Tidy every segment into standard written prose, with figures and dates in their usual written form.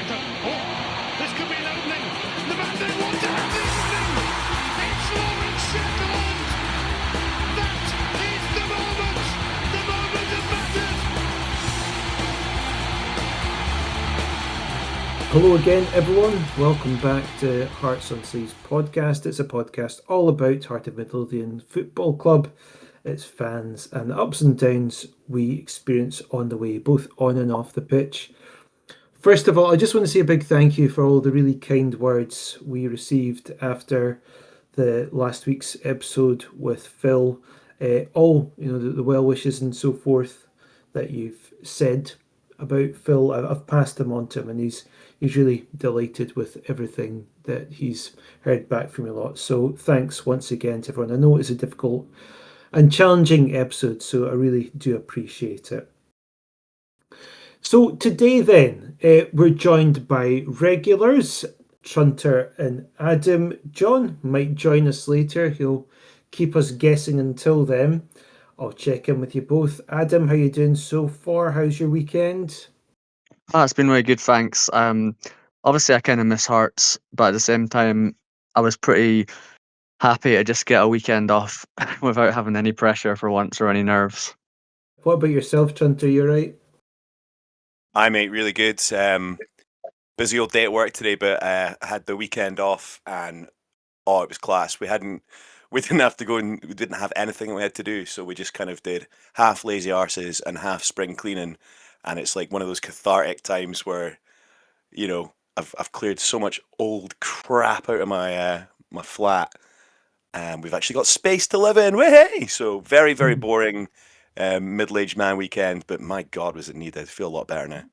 centre. Oh, this could be an opening. The man didn't want to have the opening. It's Lawrence Shackleton. That is the moment. The moment of matters. Hello again, everyone. Welcome back to Hearts on Sleeves podcast. It's a podcast all about Heart of Midlothian Football Club, its fans, and the ups and downs we experience on the way, both on and off the pitch. First of all, I just want to say a big thank you for all the really kind words we received after the last week's episode with Phil. All the well wishes and so forth that you've said about Phil, I've passed them on to him, and he's really delighted with everything that he's heard back from you lot. So thanks once again to everyone. I know it's a difficult and challenging episode, so I really do appreciate it. So today then, we're joined by regulars, Trunter and Adam. John might join us later. He'll keep us guessing until then. I'll check in with you both. Adam, how you doing so far? How's your weekend? It's been really good, thanks. Obviously I kind of miss Hearts, but at the same time, I was pretty happy to just get a weekend off without having any pressure for once or any nerves. What about yourself, Trunter? You right? Hi, mate. Really good. Busy old day at work today, but I had the weekend off, and it was class. We didn't have to go, and we didn't have anything we had to do, so we just kind of did half lazy arses and half spring cleaning, and it's like one of those cathartic times where, I've cleared so much old crap out of my my flat, and we've actually got space to live in. Way! So very, very boring. Middle-aged man weekend, but my God, was it needed. I feel a lot better now.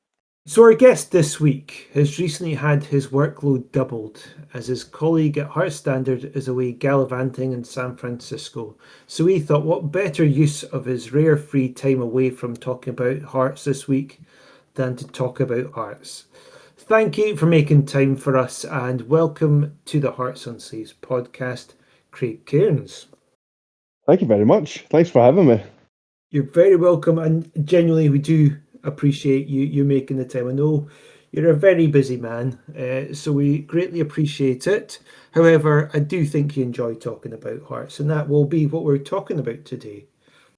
So our guest this week has recently had his workload doubled as his colleague at Hearts Standard is away gallivanting in San Francisco. So we thought what better use of his rare free time away from talking about Hearts this week than to talk about Hearts. Thank you for making time for us, and welcome to the Hearts on Sleeves podcast, Craig Cairns. Thank you very much. Thanks for having me. You're very welcome, and genuinely we do appreciate you making the time. I know you're a very busy man, so we greatly appreciate it. However, I do think you enjoy talking about Hearts, and that will be what we're talking about today.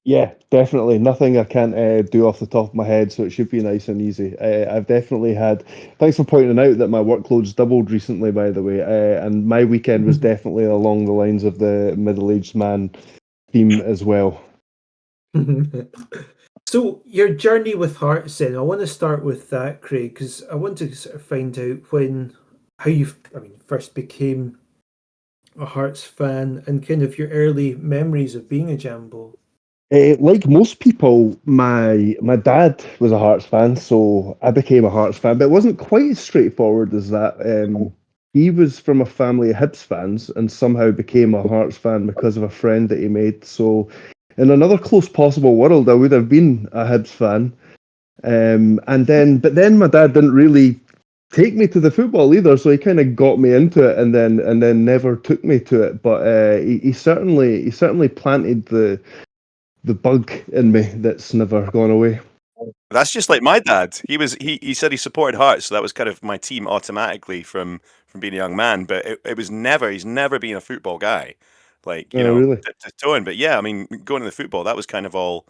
Yeah, definitely. Nothing I can't do off the top of my head, so it should be nice and easy. I've definitely had... Thanks for pointing out that my workload's doubled recently, by the way, and my weekend was definitely along the lines of the middle-aged man theme as well. So your journey with Hearts then, I want to start with that, Craig, because I want to sort of find out how you first became a Hearts fan and kind of your early memories of being a Jambo. Like most people, my dad was a Hearts fan, so I became a Hearts fan, but it wasn't quite as straightforward as that. He was from a family of Hibs fans and somehow became a Hearts fan because of a friend that he made, so in another close possible world, I would have been a Hibs fan. But then my dad didn't really take me to the football either, so he kind of got me into it and then never took me to it. But he certainly planted the bug in me that's never gone away. That's just like my dad. He said he supported Hearts, so that was kind of my team automatically from being a young man. But he's never been a football guy. Really? To tone. But yeah, I mean, going to the football, that was kind of all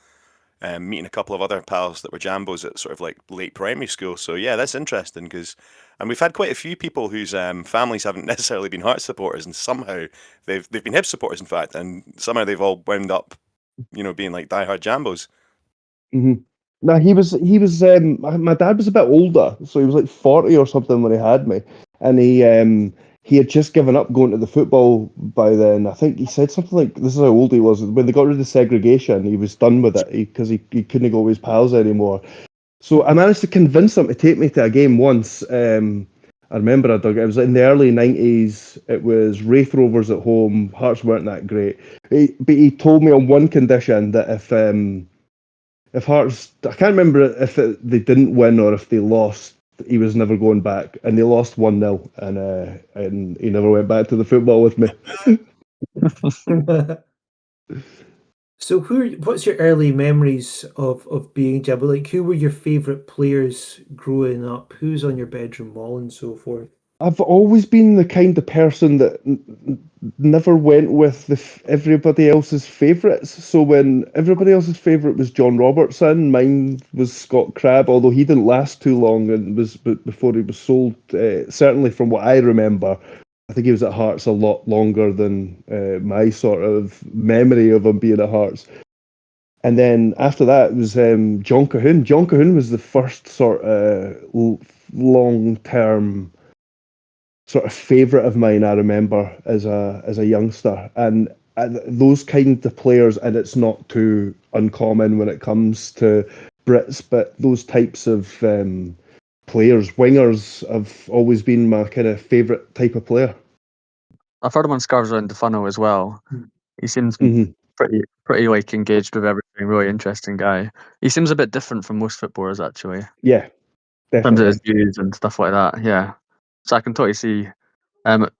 meeting a couple of other pals that were Jambos at sort of like late primary school. So yeah, that's interesting and we've had quite a few people whose families haven't necessarily been Hearts supporters, and somehow they've been Hibs supporters, in fact, and somehow they've all wound up, being like diehard Jambos. Mm-hmm. No, he was. My dad was a bit older, so he was like 40 or something when he had me, and he had just given up going to the football by then. I think he said something like, "This is how old he was when they got rid of segregation. He was done with it because he couldn't go with his pals anymore." So I managed to convince him to take me to a game once. I remember it was in the early 90s. It was Wraith Rovers at home. Hearts weren't that great, but he told me on one condition that if Hearts, I can't remember if they didn't win or if they lost, he was never going back, and they lost 1-0, and he never went back to the football with me. So what's your early memories of being Jabba? Like, who were your favourite players growing up? Who's on your bedroom wall and so forth? I've always been the kind of person that never went with everybody else's favourites. So when everybody else's favourite was John Robertson, mine was Scott Crabbe, although he didn't last too long and was before he was sold. Certainly from what I remember, I think he was at Hearts a lot longer than my sort of memory of him being at Hearts. And then after that it was John Cahoon. John Cahoon was the first sort of long-term sort of favourite of mine. I remember as a youngster, and those kind of players, and it's not too uncommon when it comes to Brits, but those types of players, wingers, have always been my kind of favourite type of player. I've heard him on Scarves Around the Funnel as well. He seems Hmm. pretty like engaged with everything. Really interesting guy. He seems a bit different from most footballers actually, in Yeah, terms of his definitely. views and stuff like that. Yeah, so I can totally see.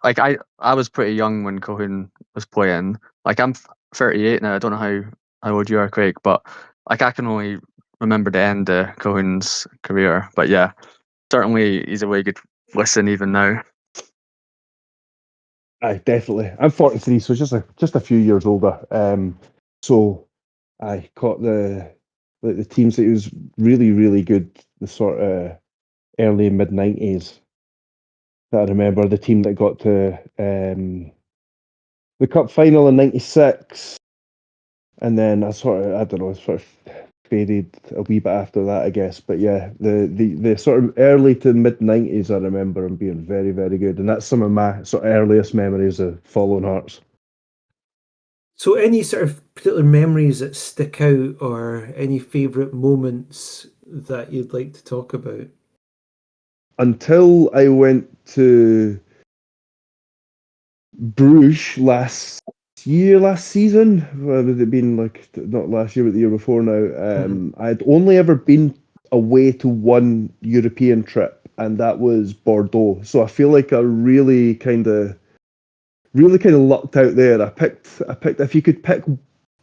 Like I was pretty young when Cohen was playing. Like I'm 38 now. I don't know how old you are, Craig, but like I can only remember the end of Cohen's career. But yeah, certainly he's a really good listen even now. Aye, definitely. I'm 43, so just a few years older. So I caught the teams that he was really, really good, the sort of early mid 90s that I remember. The team that got to the cup final in '96, and then I don't know, sort of faded a wee bit after that, I guess. But yeah, the sort of early to mid '90s, I remember him being very, very good, and that's some of my sort of earliest memories of following Hearts. So, any sort of particular memories that stick out, or any favourite moments that you'd like to talk about? Until I went to Bruges last season. Would it been like not last year, but the year before now? I'd only ever been away to one European trip, and that was Bordeaux. So I feel like I really kind of lucked out there. I picked. If you could pick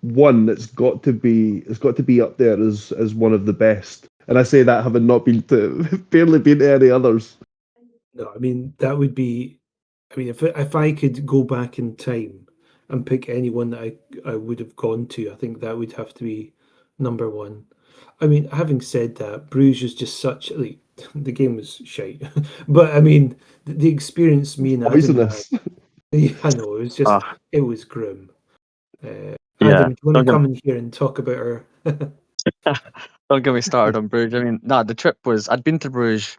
one, it's got to be up there as one of the best. And I say that having not been to barely been to any others. No, I mean that would be. I mean, if I could go back in time and pick anyone that I would have gone to, I think that would have to be number one. I mean, having said that, Bruges was just such like the game was shite, but I mean the experience me and Adam had. Poisonous. Yeah, I know Ah, it was grim. yeah. Adam, do you want to come in here and talk about our? Don't get me started on Bruges. I mean, nah, the trip was. I'd been to Bruges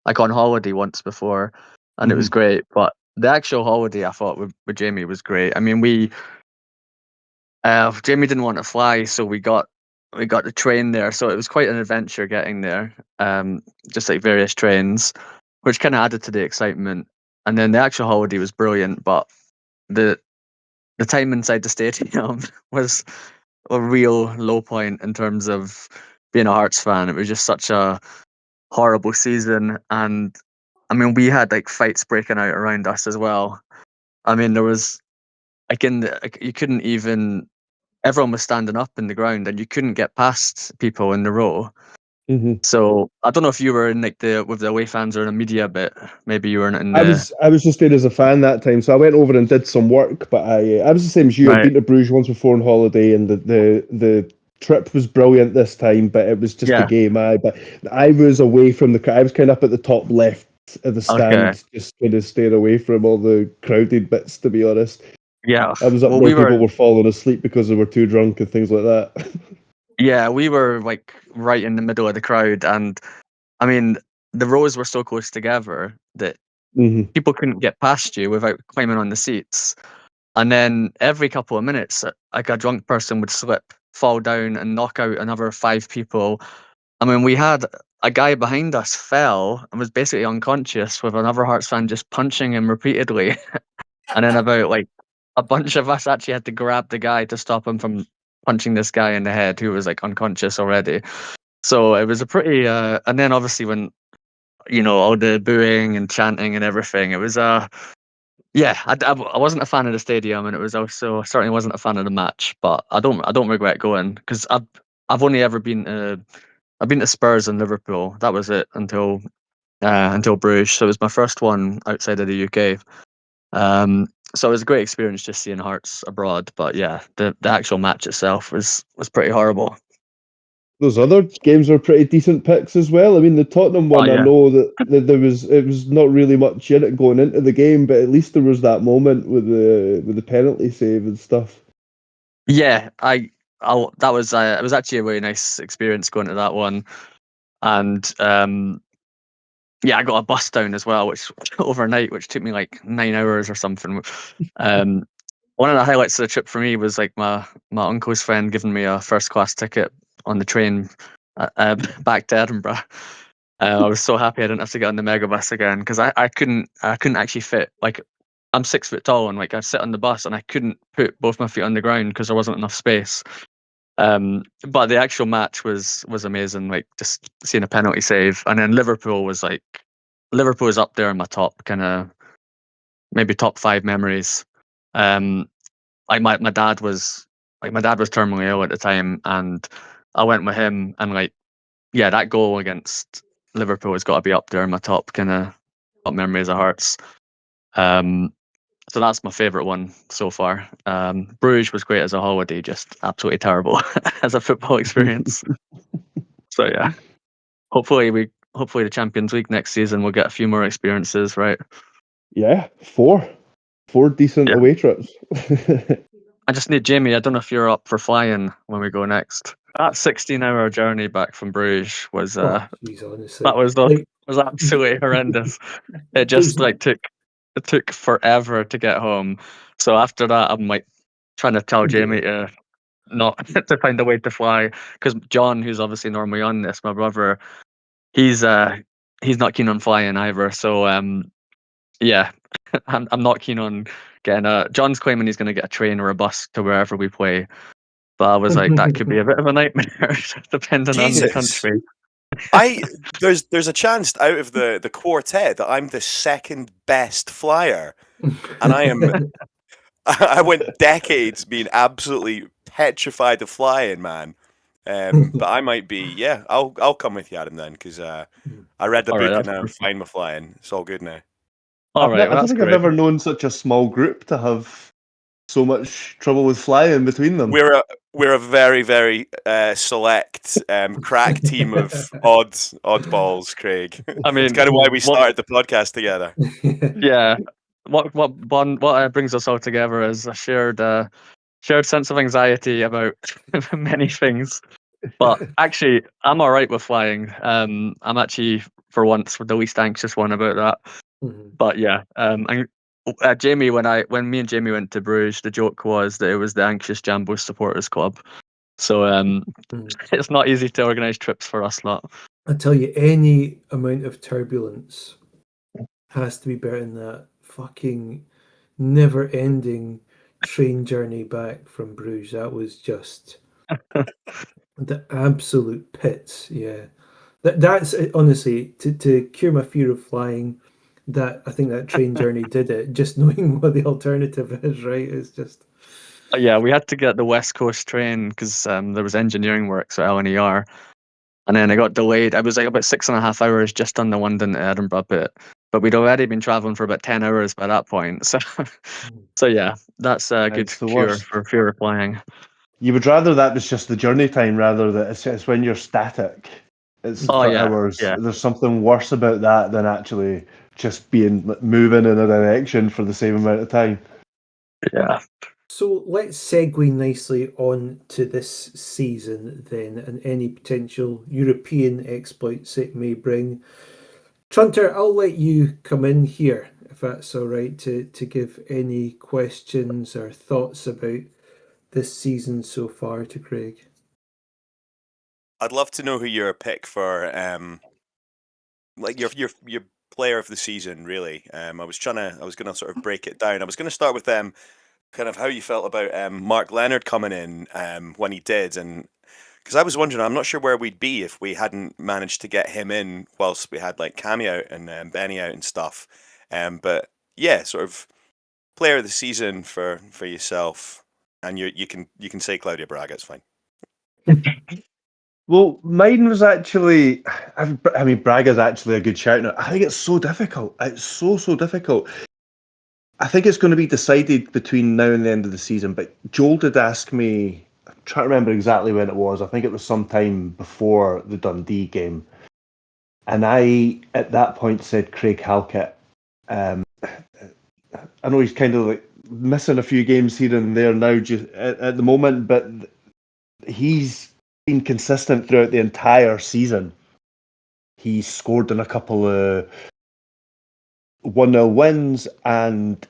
like on holiday once before, and it was Hmm. great. But the actual holiday, I thought with Jamie was great. I mean, Jamie didn't want to fly, so we got the train there. So it was quite an adventure getting there. Just like various trains, which kind of added to the excitement. And then the actual holiday was brilliant, but the the time inside the stadium was a real low point in terms of being a Hearts fan. It was just such a horrible season, and I mean, we had like fights breaking out around us as well. I mean, there was like you couldn't even. Everyone was standing up in the ground, and you couldn't get past people in the row. Hmm. So I don't know if you were in like the with the away fans or the media bit. Maybe you weren't in I the was I was just there as a fan that time, so I went over and did some work. But I was the same as you. I'd right. been to Bruges once before on holiday, and the trip was brilliant this time. But it was just the Yeah. game. But I was away from I was kind of up at the top left of the Okay. stand, just kind of staying away from all the crowded bits. To be honest, Yeah. I was up Well, where we people were. were falling asleep because they were too drunk and things like that. Yeah, we were like right in the middle of the crowd, and I mean, the rows were so close together that Hmm. people couldn't get past you without climbing on the seats. And then every couple of minutes, like a drunk person would slip, fall down, and knock out another five people. I mean, we had a guy behind us fell and was basically unconscious with another Hearts fan just punching him repeatedly. And then about like a bunch of us actually had to grab the guy to stop him from punching this guy in the head who was like unconscious already. So it was a pretty and then obviously when all the booing and chanting and everything, it was Yeah, I wasn't a fan of the stadium, and it was also certainly wasn't a fan of the match. But I don't regret going because I've only ever been I've been to Spurs and Liverpool. That was it until Bruges. So it was my first one outside of the UK. So it was a great experience just seeing Hearts abroad. But yeah, the actual match itself was pretty horrible. Those other games were pretty decent picks as well. I mean, the Tottenham Oh one, I yeah, know that it was not really much in it going into the game, but at least there was that moment with the penalty save and stuff. yeah. That was it was actually a really nice experience going to that one, and yeah, I got a bus down as well, which overnight, which took me like 9 hours or something. Um, One of the highlights of the trip for me was like my uncle's friend giving me a first class ticket on the train back to Edinburgh. I was so happy I didn't have to get on the megabus again because I couldn't actually fit. Like, I'm 6 foot tall, and like I'd sit on the bus and I couldn't put both my feet on the ground because there wasn't enough space. But the actual match was amazing. Like, just seeing a penalty save, and then Liverpool is up there in my top kind of maybe top 5 memories. Um, like my dad was terminally ill at the time, and I went with him, and like, yeah, that goal against Liverpool has got to be up there in my top kind of top memories of Hearts. Um, so that's my favourite one so far. Bruges was great as a holiday, just absolutely terrible as a football experience. So yeah, hopefully the Champions League next season we'll get a few more experiences, right? Yeah, four decent Yeah. away trips. I just need Jamie. I don't know if you're up for flying when we go next. That 16-hour journey back from Bruges was Oh, jeez, honestly, that like was absolutely horrendous. It there's just like took forever to get home. So after that, I'm like trying to tell Jamie to not to find a way to fly, because John, who's obviously normally on this, my brother, he's he's not keen on flying either. So yeah, I'm not keen on getting a. John's claiming he's going to get a train or a bus to wherever we play, but I was like, that could be a bit of a nightmare depending on the Jesus. country. There's a chance out of the quartet that I'm the second best flyer, and I went decades being absolutely petrified of flying, man. But I might be, yeah. I'll come with you, Adam, then, because I read the All right, book and that's now I'm perfect. fine with flying. It's all good now. All right, I well, don't that's think I've great. ever known such a small group to have so much trouble with flying between them. We're a very very select crack team of oddballs, Craig. I It's mean, kind of why we what? started the podcast together. Yeah, what brings us all together is a shared sense of anxiety about many things. But actually, I'm all right with flying. I'm actually, for once, the least anxious one about that. Mhm. But yeah, and Jamie, when me and Jamie went to Bruges, the joke was that it was the Anxious Jambo Supporters Club. So Mhm. it's not easy to organise trips for us lot. I tell you, any amount of turbulence has to be better than that fucking never-ending train journey back from Bruges. That was just the absolute pits. Yeah, that's honestly to cure my fear of flying. That I think that train journey did it. Just knowing what the alternative is, right? Is just Yeah, we had to get the West Coast train because there was engineering works at LNER, and then it got delayed. I was like about 6.5 hours just on the London to Edinburgh bit, but we'd already been traveling for about 10 hours by that point. So, so yeah, that's a good It's the cure worst. for fear of flying. You would rather that was just the journey time rather than it's when you're static. It's Oh for yeah, hours. yeah, There's something worse about that than actually just being moving in a direction for the same amount of time. yeah. so. Let's segue nicely on to this season then, and any potential European exploits it may bring. Trunter, I'll let you come in here if that's all right to give any questions or thoughts about this season so far to Craig. I'd love to know who your pick for like your player of the season, really. I was gonna sort of break it down. I was gonna start with kind of how you felt about Mark Leonard coming in when he did, and because I was wondering, I'm not sure where we'd be if we hadn't managed to get him in whilst we had like Cammy out and Benny out and stuff. But yeah, sort of player of the season for yourself, and you can say Claudio Braga. It's fine. Well, mine was actually, I mean, Braga's actually a good shout now. I think it's so difficult. It's so difficult. I think it's going to be decided between now and the end of the season, but Joel did ask me, I'm trying to remember exactly when it was. I think it was sometime before the Dundee game. And I, at that point, said Craig Halkett. I know he's kind of like missing a few games here and there now just at the moment, but he's been consistent throughout the entire season. He scored in a couple of 1-0 wins, and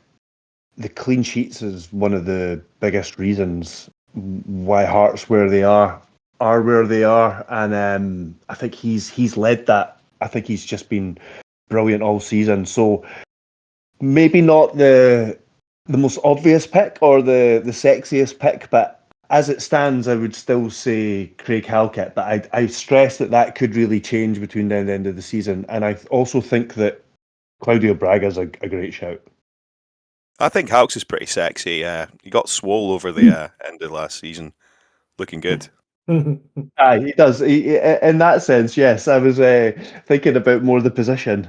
the clean sheets is one of the biggest reasons why Hearts where they are where they are, and I think he's led that. I think he's just been brilliant all season. So maybe not the most obvious pick or the sexiest pick, but as it stands, I would still say Craig Halkett. But I stress that could really change between now and the end of the season, and I also think that Claudio Braga is a great shout. I think Hawks is pretty sexy. He got swole over the end of last season, looking good. He does. In that sense, yes. I was thinking about more the position.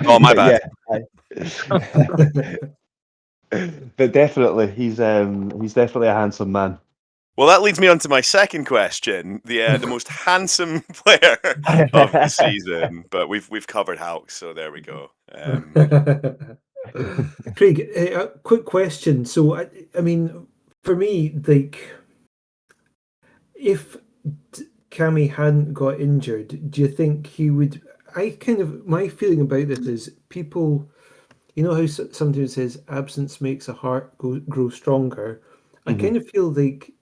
Oh, my But bad. yeah, but definitely, he's definitely a handsome man. Well, that leads me on to my second question: the most handsome player of the season. But we've covered Hawks, so there we go. Craig, a quick question. So, I mean, for me, like, if Cammy hadn't got injured, do you think he would? My feeling about this is people, you know how sometimes it says absence makes a heart grow stronger. I kind of feel like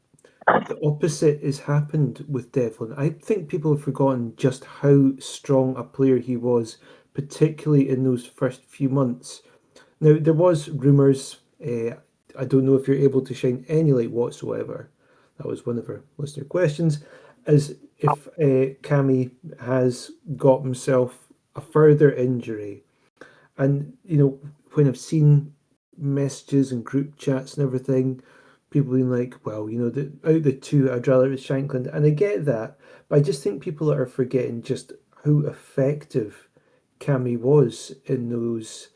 the opposite has happened with Devlin. I think people have forgotten just how strong a player he was, particularly in those first few months. Now, there was rumours. I don't know if you're able to shine any light whatsoever. That was one of our listener questions. As if Cammy has got himself a further injury. And, when I've seen messages and group chats and everything, people being like, well, out of the two, I'd rather it was Shankland. And I get that. But I just think people are forgetting just how effective Cammy was in those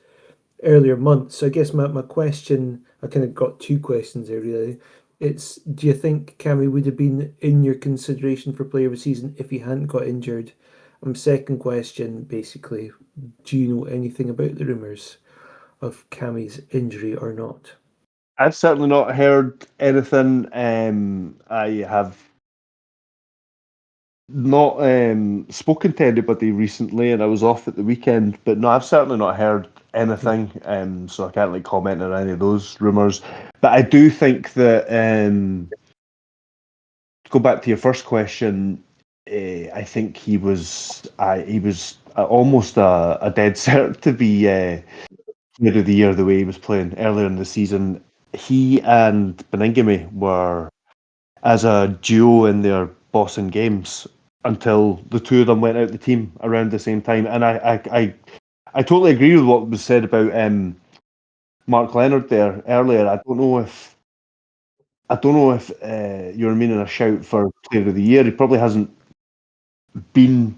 earlier months. So I guess my question, I kind of got two questions there really. It's, do you think Cammy would have been in your consideration for player of the season if he hadn't got injured? Second question, basically, do you know anything about the rumours of Cammy's injury or not? I've certainly not heard anything. I have not spoken to anybody recently, and I was off at the weekend. But no, I've certainly not heard anything. So I can't comment on any of those rumours. But I do think that to go back to your first question, I think he was almost a dead cert to be player of the year the way he was playing earlier in the season. He and Beningame were as a duo in their bossing games until the two of them went out the team around the same time. And I totally agree with what was said about Mark Leonard there earlier. I don't know if you're meaning a shout for player of the year. He probably hasn't been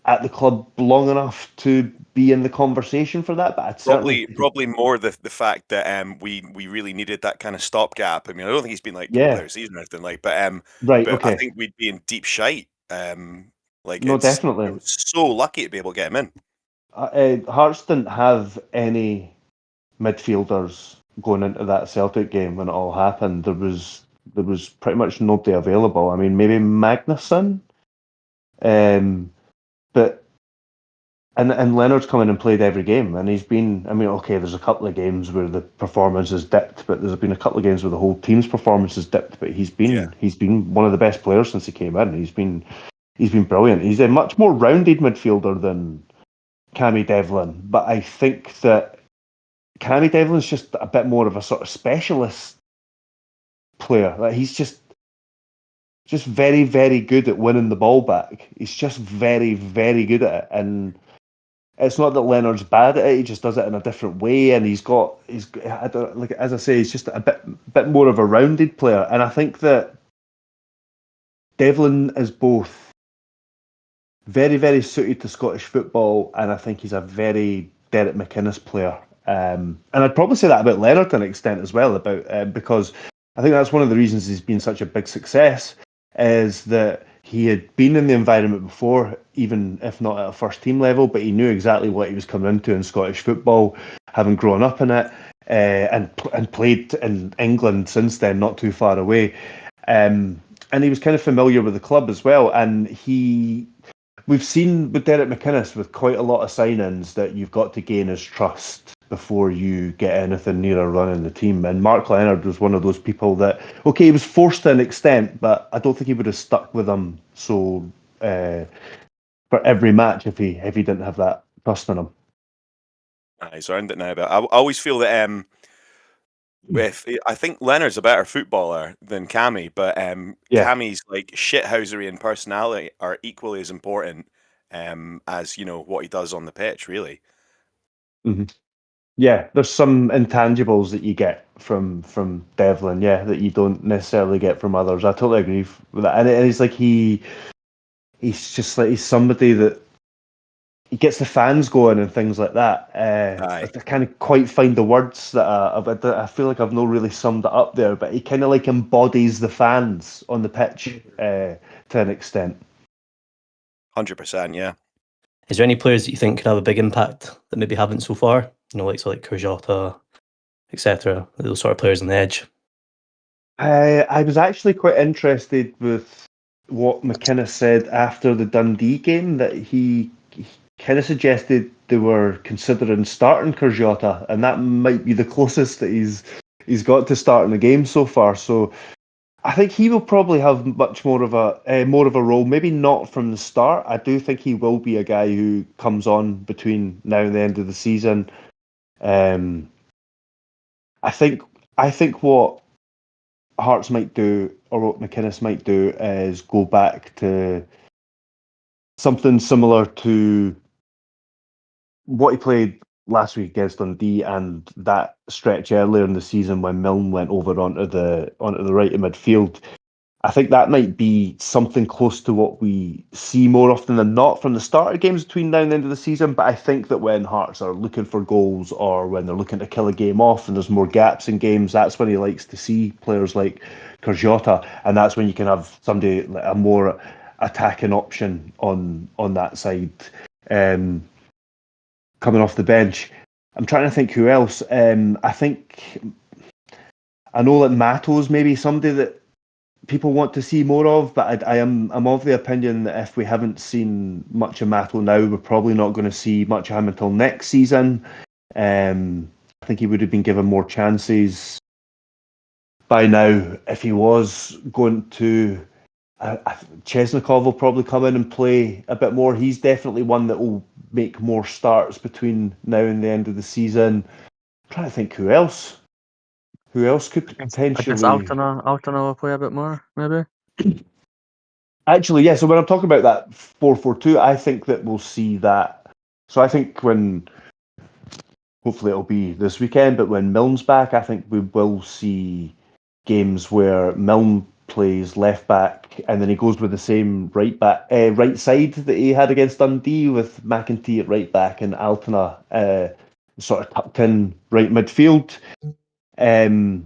at the club long enough to be in the conversation for that, but I'd certainly Probably more the fact that we really needed that kind of stopgap. I mean, I don't think he's been like yeah. player of the season or anything like, Right, but I okay. think we'd be in deep shite. No, definitely. I was so lucky to be able to get him in. Hearts didn't have any midfielders going into that Celtic game when it all happened. There was pretty much nobody available. I mean, maybe Magnuson, but and Leonard's come in and played every game, and he's been. I mean, okay, there's a couple of games where the performance has dipped, but there's been a couple of games where the whole team's performance has dipped. But he's been one of the best players since he came in. He's been brilliant. He's a much more rounded midfielder than Cammy Devlin, but I think that Cammy Devlin's just a bit more of a sort of specialist player. Like he's just very, very good at winning the ball back. He's just very, very good at it. And it's not that Leonard's bad at it. He just does it in a different way, and I don't, like as I say, he's just a bit more of a rounded player. And I think that Devlin is both very, very suited to Scottish football, and I think he's a very Derek McInnes player. And I'd probably say that about Leonard to an extent as well, because I think that's one of the reasons he's been such a big success, is that he had been in the environment before, even if not at a first team level, but he knew exactly what he was coming into in Scottish football, having grown up in it, and played in England since then, not too far away. And he was kind of familiar with the club as well, and we've seen with Derek McInnes with quite a lot of signings that you've got to gain his trust before you get anything near running the team. And Mark Leonard was one of those people that, okay, he was forced to an extent, but I don't think he would have stuck with him so for every match if he didn't have that trust in him. He's earned it now, but I always feel that I think Leonard's a better footballer than Cammy, but Cammy's like shithousery and personality are equally as important as what he does on the pitch, really. Mm-hmm. Yeah, there's some intangibles that you get from Devlin, that you don't necessarily get from others. I totally agree with that, and he's like he's just like he's somebody that he gets the fans going and things like that. I can't quite find the words that I feel like I've not really summed it up there, but he kind of like embodies the fans on the pitch to an extent. 100%, yeah. Is there any players that you think can have a big impact that maybe haven't so far? Like Kurjota, etc. Those sort of players on the edge. I was actually quite interested with what McInnes said after the Dundee game, that he kind of suggested they were considering starting Kurjota, and that might be the closest that he's got to starting a game so far. So I think he will probably have much more of a role. Maybe not from the start. I do think he will be a guy who comes on between now and the end of the season. I think what Hearts might do, or what McInnes might do, is go back to something similar to what he played last week against Dundee and that stretch earlier in the season when Milne went over onto the right of midfield. I think that might be something close to what we see more often than not from the start of games between now and the end of the season. But I think that when Hearts are looking for goals or when they're looking to kill a game off and there's more gaps in games, that's when he likes to see players like Kurjota, and that's when you can have somebody, a more attacking option on that side. Coming off the bench, I'm trying to think who else. I know that Mato's maybe somebody that people want to see more of, but I'm of the opinion that if we haven't seen much of Mato now, we're probably not going to see much of him until next season. I think he would have been given more chances by now if he was going to. Chesnikov will probably come in and play a bit more. He's definitely one that will make more starts between now and the end of the season. I'm trying to think who else. Who else could potentially? I guess Altona will play a bit more, maybe. Actually, yeah. So when I'm talking about that 4-4-2, I think that we'll see that. So I think hopefully it'll be this weekend, but when Milne's back, I think we will see games where Milne plays left back and then he goes with the same right side that he had against Dundee, with McEntee at right back and Altona sort of tucked in right midfield.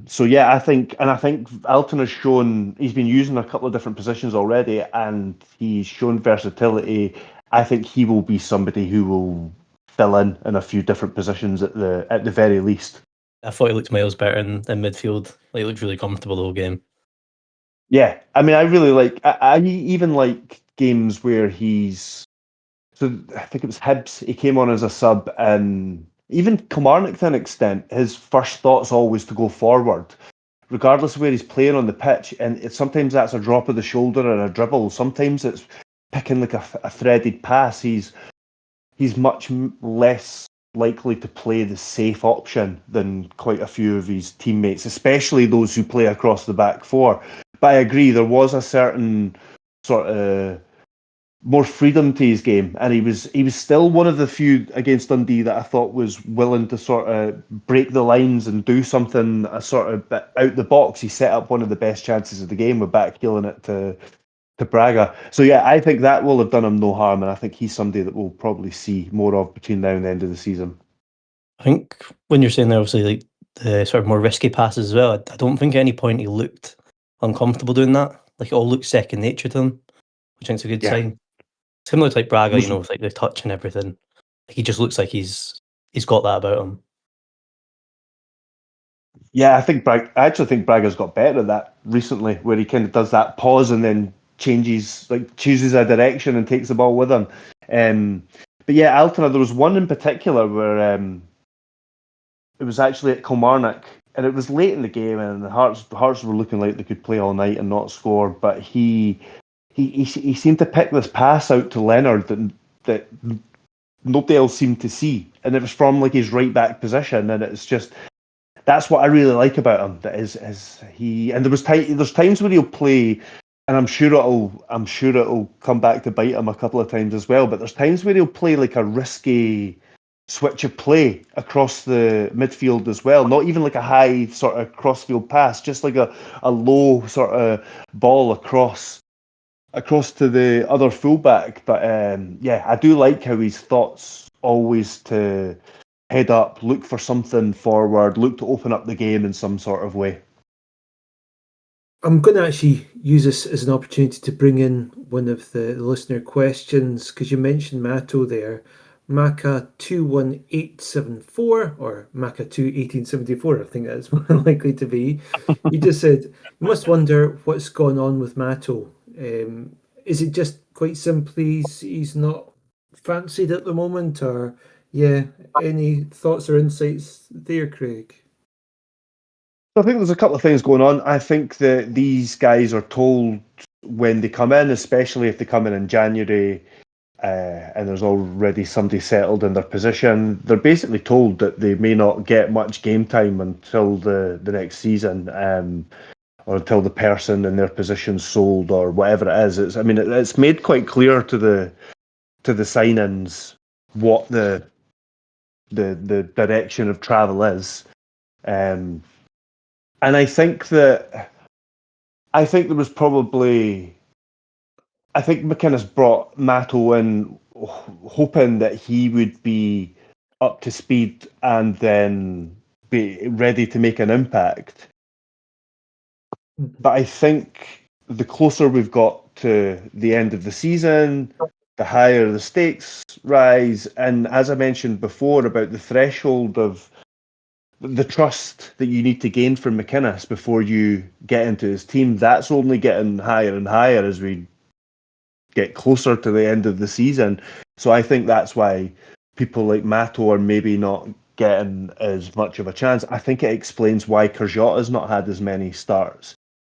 So yeah, I think Altona's shown he's been using a couple of different positions already, and he's shown versatility. I think he will be somebody who will fill in a few different positions at the very least. I thought he looked miles better in midfield. Like, he looked really comfortable the whole game. Yeah, I mean, I really like. I even like games where he's. So I think it was Hibs. He came on as a sub, and even Kilmarnock to an extent, his first thought's always to go forward, regardless of where he's playing on the pitch. And sometimes that's a drop of the shoulder and a dribble. Sometimes it's picking like a threaded pass. He's much less likely to play the safe option than quite a few of his teammates, especially those who play across the back four. But I agree, there was a certain sort of more freedom to his game, and he was still one of the few against Dundee that I thought was willing to sort of break the lines and do something a sort of bit out the box. He set up one of the best chances of the game with backheeling it to Braga. So yeah, I think that will have done him no harm, and I think he's somebody that we'll probably see more of between now and the end of the season. I think when you're saying there, obviously, like the sort of more risky passes as well, I don't think at any point he looked uncomfortable doing that. Like it all looked second nature to him, which I think's a good Yeah. sign. Similar to like Braga, Was- with like the touch and everything. Like, he just looks like he's got that about him. Yeah, I actually think Braga's got better at that recently, where he kind of does that pause and then chooses a direction and takes the ball with him. But yeah, Altona, there was one in particular where it was actually at Kilmarnock, and it was late in the game, and the Hearts were looking like they could play all night and not score. But he seemed to pick this pass out to Leonard that nobody else seemed to see, and it was from like his right back position, and it's just that's what I really like about him. That is he, and there's times where he'll play, and I'm sure it'll come back to bite him a couple of times as well. But there's times where he'll play like a risky switch of play across the midfield as well. Not even like a high sort of crossfield pass, just like a low sort of ball across to the other fullback. But yeah, I do like how his thoughts always to head up, look for something forward, look to open up the game in some sort of way. I'm going to actually use this as an opportunity to bring in one of the listener questions, because you mentioned Mato there. Maka 21874 or Maka 21874, I think that's more likely to be. You just said, you must wonder what's gone on with Mato. Is it just quite simply he's not fancied at the moment, or yeah, any thoughts or insights there, Craig? I think there's a couple of things going on. I think that these guys are told when they come in, especially if they come in January, and there's already somebody settled in their position, they're basically told that they may not get much game time until the next season, or until the person in their position sold or whatever it is. It's made quite clear to the signings what the direction of travel is. And I think there was probably, I think McInnes brought Mato in hoping that he would be up to speed and then be ready to make an impact. But I think the closer we've got to the end of the season, the higher the stakes rise. And as I mentioned before about the threshold of the trust that you need to gain from McInnes before you get into his team, that's only getting higher and higher as we get closer to the end of the season. So I think that's why people like Mato are maybe not getting as much of a chance. I think it explains why Carjota's not had as many starts.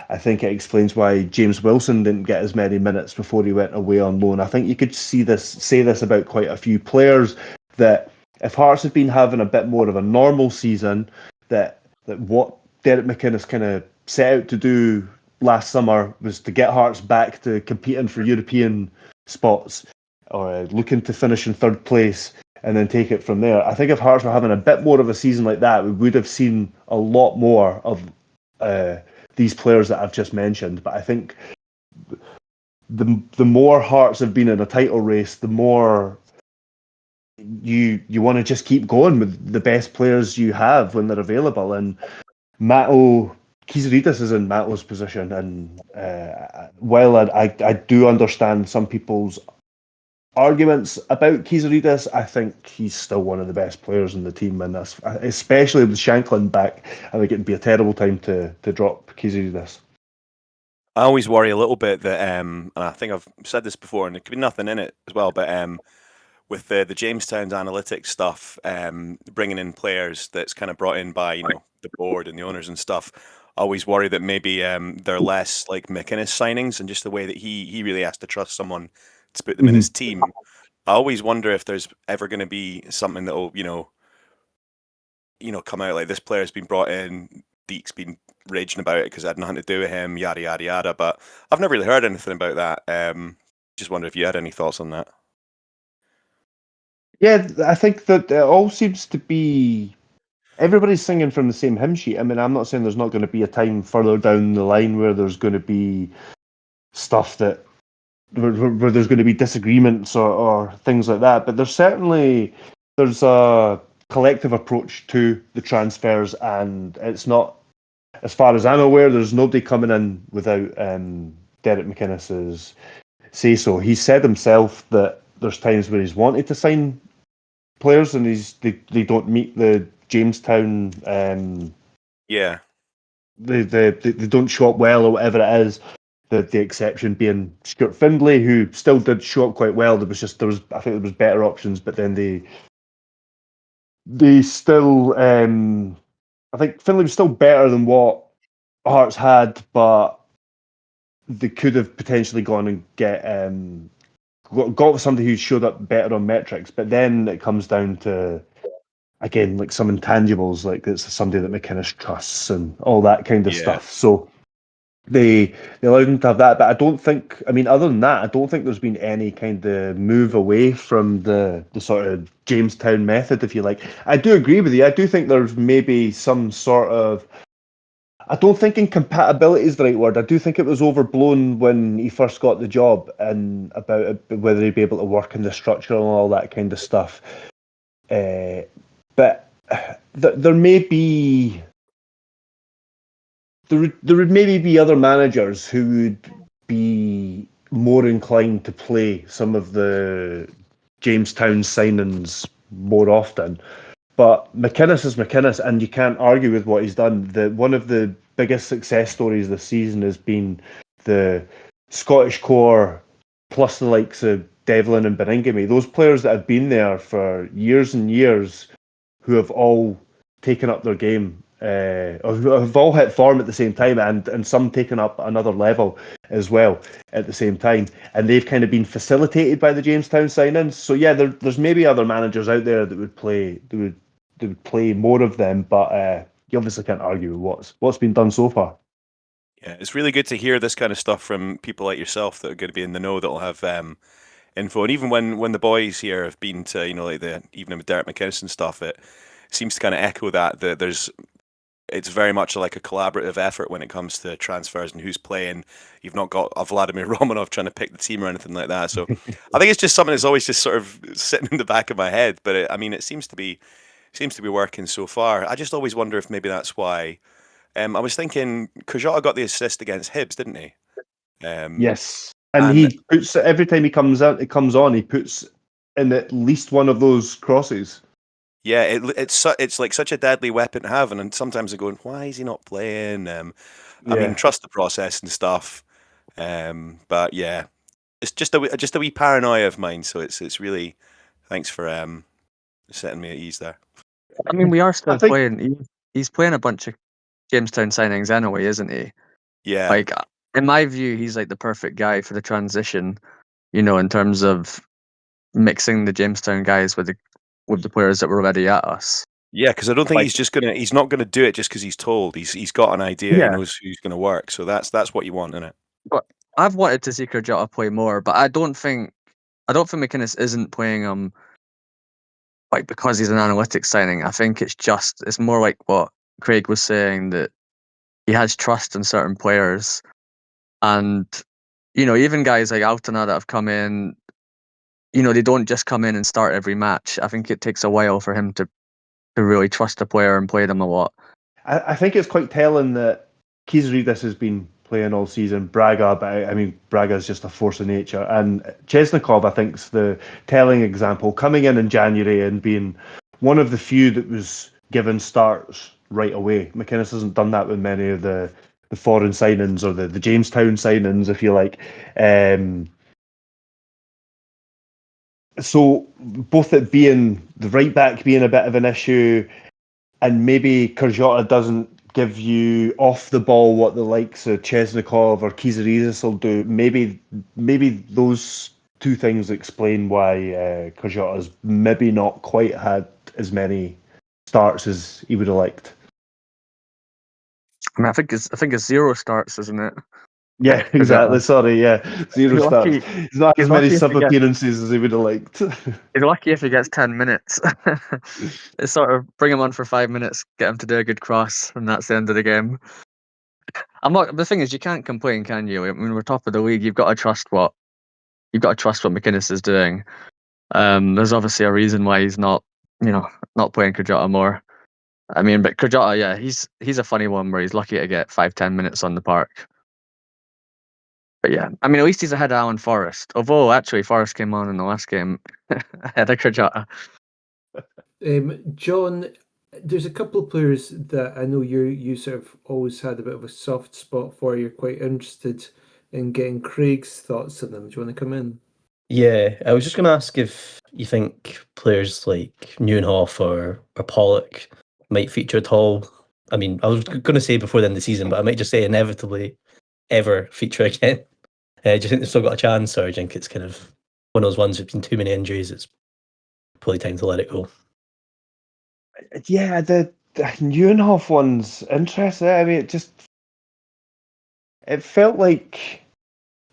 I think it explains why James Wilson didn't get as many minutes before he went away on loan. I think you could say this about quite a few players, that if Hearts had been having a bit more of a normal season, that what Derek McInnes kind of set out to do last summer was to get Hearts back to competing for European spots, or looking to finish in third place and then take it from there. I think if Hearts were having a bit more of a season like that, we would have seen a lot more of these players that I've just mentioned. But I think the more Hearts have been in a title race, the more you want to just keep going with the best players you have when they're available. And Kiziridis is in Mato's position, and while I do understand some people's arguments about Kiziridis, I think he's still one of the best players in the team, and that's, especially with Shanklin back, I think it'd be a terrible time to drop Kiziridis. I always worry a little bit that, and I think I've said this before, and there could be nothing in it as well, but with the Jamestown's analytics stuff, bringing in players that's kind of brought in by the board and the owners and stuff, I always worry that maybe they're less like McInnes signings, and just the way that he really has to trust someone to put them in his team. I always wonder if there's ever going to be something that will come out like, this player's been brought in, Deek's been raging about it because it had nothing to do with him, yada yada yada. But I've never really heard anything about that. Just wonder if you had any thoughts on that. Yeah, I think that it all seems to be everybody's singing from the same hymn sheet. I mean, I'm not saying there's not going to be a time further down the line where there's going to be stuff that where there's going to be disagreements or things like that, but there's a collective approach to the transfers, and it's not, as far as I'm aware, there's nobody coming in without Derek McInnes's say so. He said himself that there's times where he's wanted to sign players and they don't meet the Jamestown Yeah. they don't show up well or whatever it is. The exception being Stuart Findlay, who still did show up quite well. I think there was better options, but then they still I think Findlay was still better than what Hearts had, but they could have potentially gone and got somebody who showed up better on metrics. But then it comes down to, again, like some intangibles, like it's somebody that McInnes trusts and all that kind of stuff. So they allowed him to have that. But I don't think, I mean, other than that, I don't think there's been any kind of move away from the sort of Jamestown method, if you like. I do agree with you. I do think there's maybe some sort of, I don't think incompatibility is the right word. I do think it was overblown when he first got the job and about whether he'd be able to work in the structure and all that kind of stuff. But there may be there would maybe be other managers who would be more inclined to play some of the Jamestown signings more often. But McInnes is McInnes, and you can't argue with what he's done. One of the biggest success stories this season has been the Scottish core plus the likes of Devlin and Berengami. Those players that have been there for years and years, who have all taken up their game, have all hit form at the same time, and some taken up another level as well at the same time. And they've kind of been facilitated by the Jamestown signings. So yeah, there's maybe other managers out there that would play more of them, but you obviously can't argue with what's been done so far. Yeah, it's really good to hear this kind of stuff from people like yourself that are going to be in the know, that'll have info. And even when the boys here have been to, like the evening with Derek McInnes and stuff, it seems to kind of echo that it's very much like a collaborative effort when it comes to transfers and who's playing. You've not got a Vladimir Romanov trying to pick the team or anything like that. So I think it's just something that's always just sort of sitting in the back of my head. But it seems to be working so far. I just always wonder if maybe that's why. I was thinking Kajota got the assist against Hibs, didn't he? Yes, and he puts, every time he comes on, he puts in at least one of those crosses. Yeah, it's like such a deadly weapon to have, and sometimes I'm going, why is he not playing? I mean, trust the process and stuff. But yeah, it's just a wee paranoia of mine. So it's really, thanks for setting me at ease there. I mean, we are still playing. He's playing a bunch of Jamestown signings anyway, isn't he? Yeah. Like, in my view, he's like the perfect guy for the transition. In terms of mixing the Jamestown guys with the players that were already at us. Yeah, because I don't think he's not gonna do it just because he's told. He's got an idea. Yeah. He knows who's gonna work. So that's what you want, isn't it? But I've wanted to see Kajota play more, but I don't think McInnes isn't playing him like because he's an analytics signing. I think it's more like what Craig was saying, that he has trust in certain players, and even guys like Altona that have come in, they don't just come in and start every match. I think it takes a while for him to really trust a player and play them a lot. I think it's quite telling that Kizridis has been playing all season. Braga, but I mean, Braga is just a force of nature. And Chesnikov, I think, is the telling example, coming in January and being one of the few that was given starts right away. McInnes hasn't done that with many of the foreign signings or the Jamestown signings, if you like. So both it being the right back being a bit of an issue, and maybe Kajota doesn't give you off the ball what the likes of Chesnikov or Kizaridis will do. Maybe those two things explain why Kajota's maybe not quite had as many starts as he would have liked. I mean, I think it's 0 starts, isn't it? Yeah, exactly. Sorry, yeah. 0 He's starts. lucky. He's not He's as many lucky if sub he gets. appearances as he would have liked. He's lucky if he gets 10 minutes. It's sort of bring him on for 5 minutes, get him to do a good cross, and that's the end of the game. I'm not. The thing is, you can't complain, can you? I mean, we're top of the league. You've got to trust what McInnes is doing. There's obviously a reason why he's not playing Kajata more. I mean, but Kajata, yeah, he's a funny one where he's lucky to get 5-10 minutes on the park. But yeah, I mean, at least he's ahead of Alan Forrest. Although, actually, Forrest came on in the last game ahead of Kajata. John, there's a couple of players that I know you sort of always had a bit of a soft spot for. You're quite interested in getting Craig's thoughts on them. Do you want to come in? Yeah, I was just going to ask if you think players like Neuenhoff or Pollock might feature at all. I mean, I was going to say before the end of the season, but I might just say inevitably ever feature again. Do you think they've still got a chance, or do you think it's kind of one of those ones with been too many injuries? It's probably time to let it go. Yeah, the Neuenhoff one's interesting. I mean, it felt like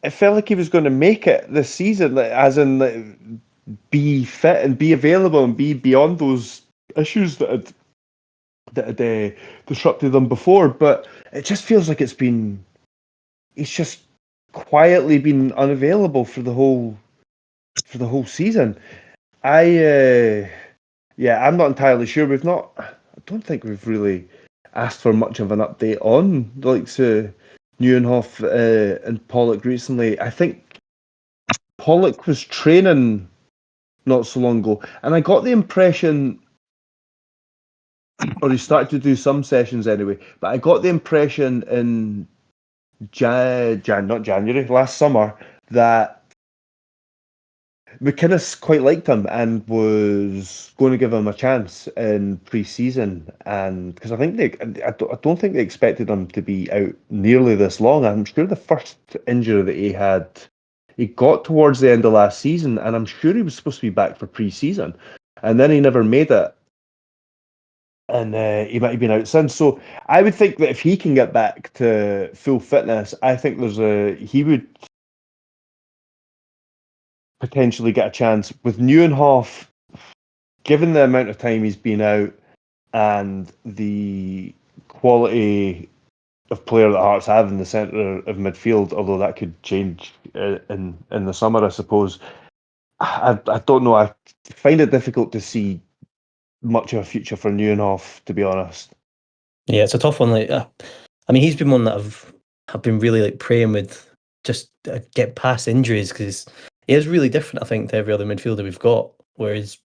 he was going to make it this season, like, as in like, be fit and be available and be beyond those issues that had disrupted them before. But it just feels like he's just quietly been unavailable for the whole season. I'm not entirely sure. I don't think we've really asked for much of an update on Neuenhoff and Pollock recently. I think Pollock was training not so long ago, and I got the impression, or he started to do some sessions anyway, but I got the impression in not January, last summer, that McInnes quite liked him and was going to give him a chance in pre-season, and because I don't think they expected him to be out nearly this long. I'm sure the first injury that he got towards the end of last season, and I'm sure he was supposed to be back for pre-season, and then he never made it, and he might have been out since. So I would think that if he can get back to full fitness, I think he would potentially get a chance. With Neuenhoff, given the amount of time he's been out and the quality of player that Hearts have in the centre of midfield, although that could change in the summer, I suppose. I don't know. I find it difficult to see much of a future for Neuenhoff, to be honest. Yeah, it's a tough one. Like, I mean, he's been one that I've been really like praying with just get past injuries, because he is really different, I think, to every other midfielder we've got. Whereas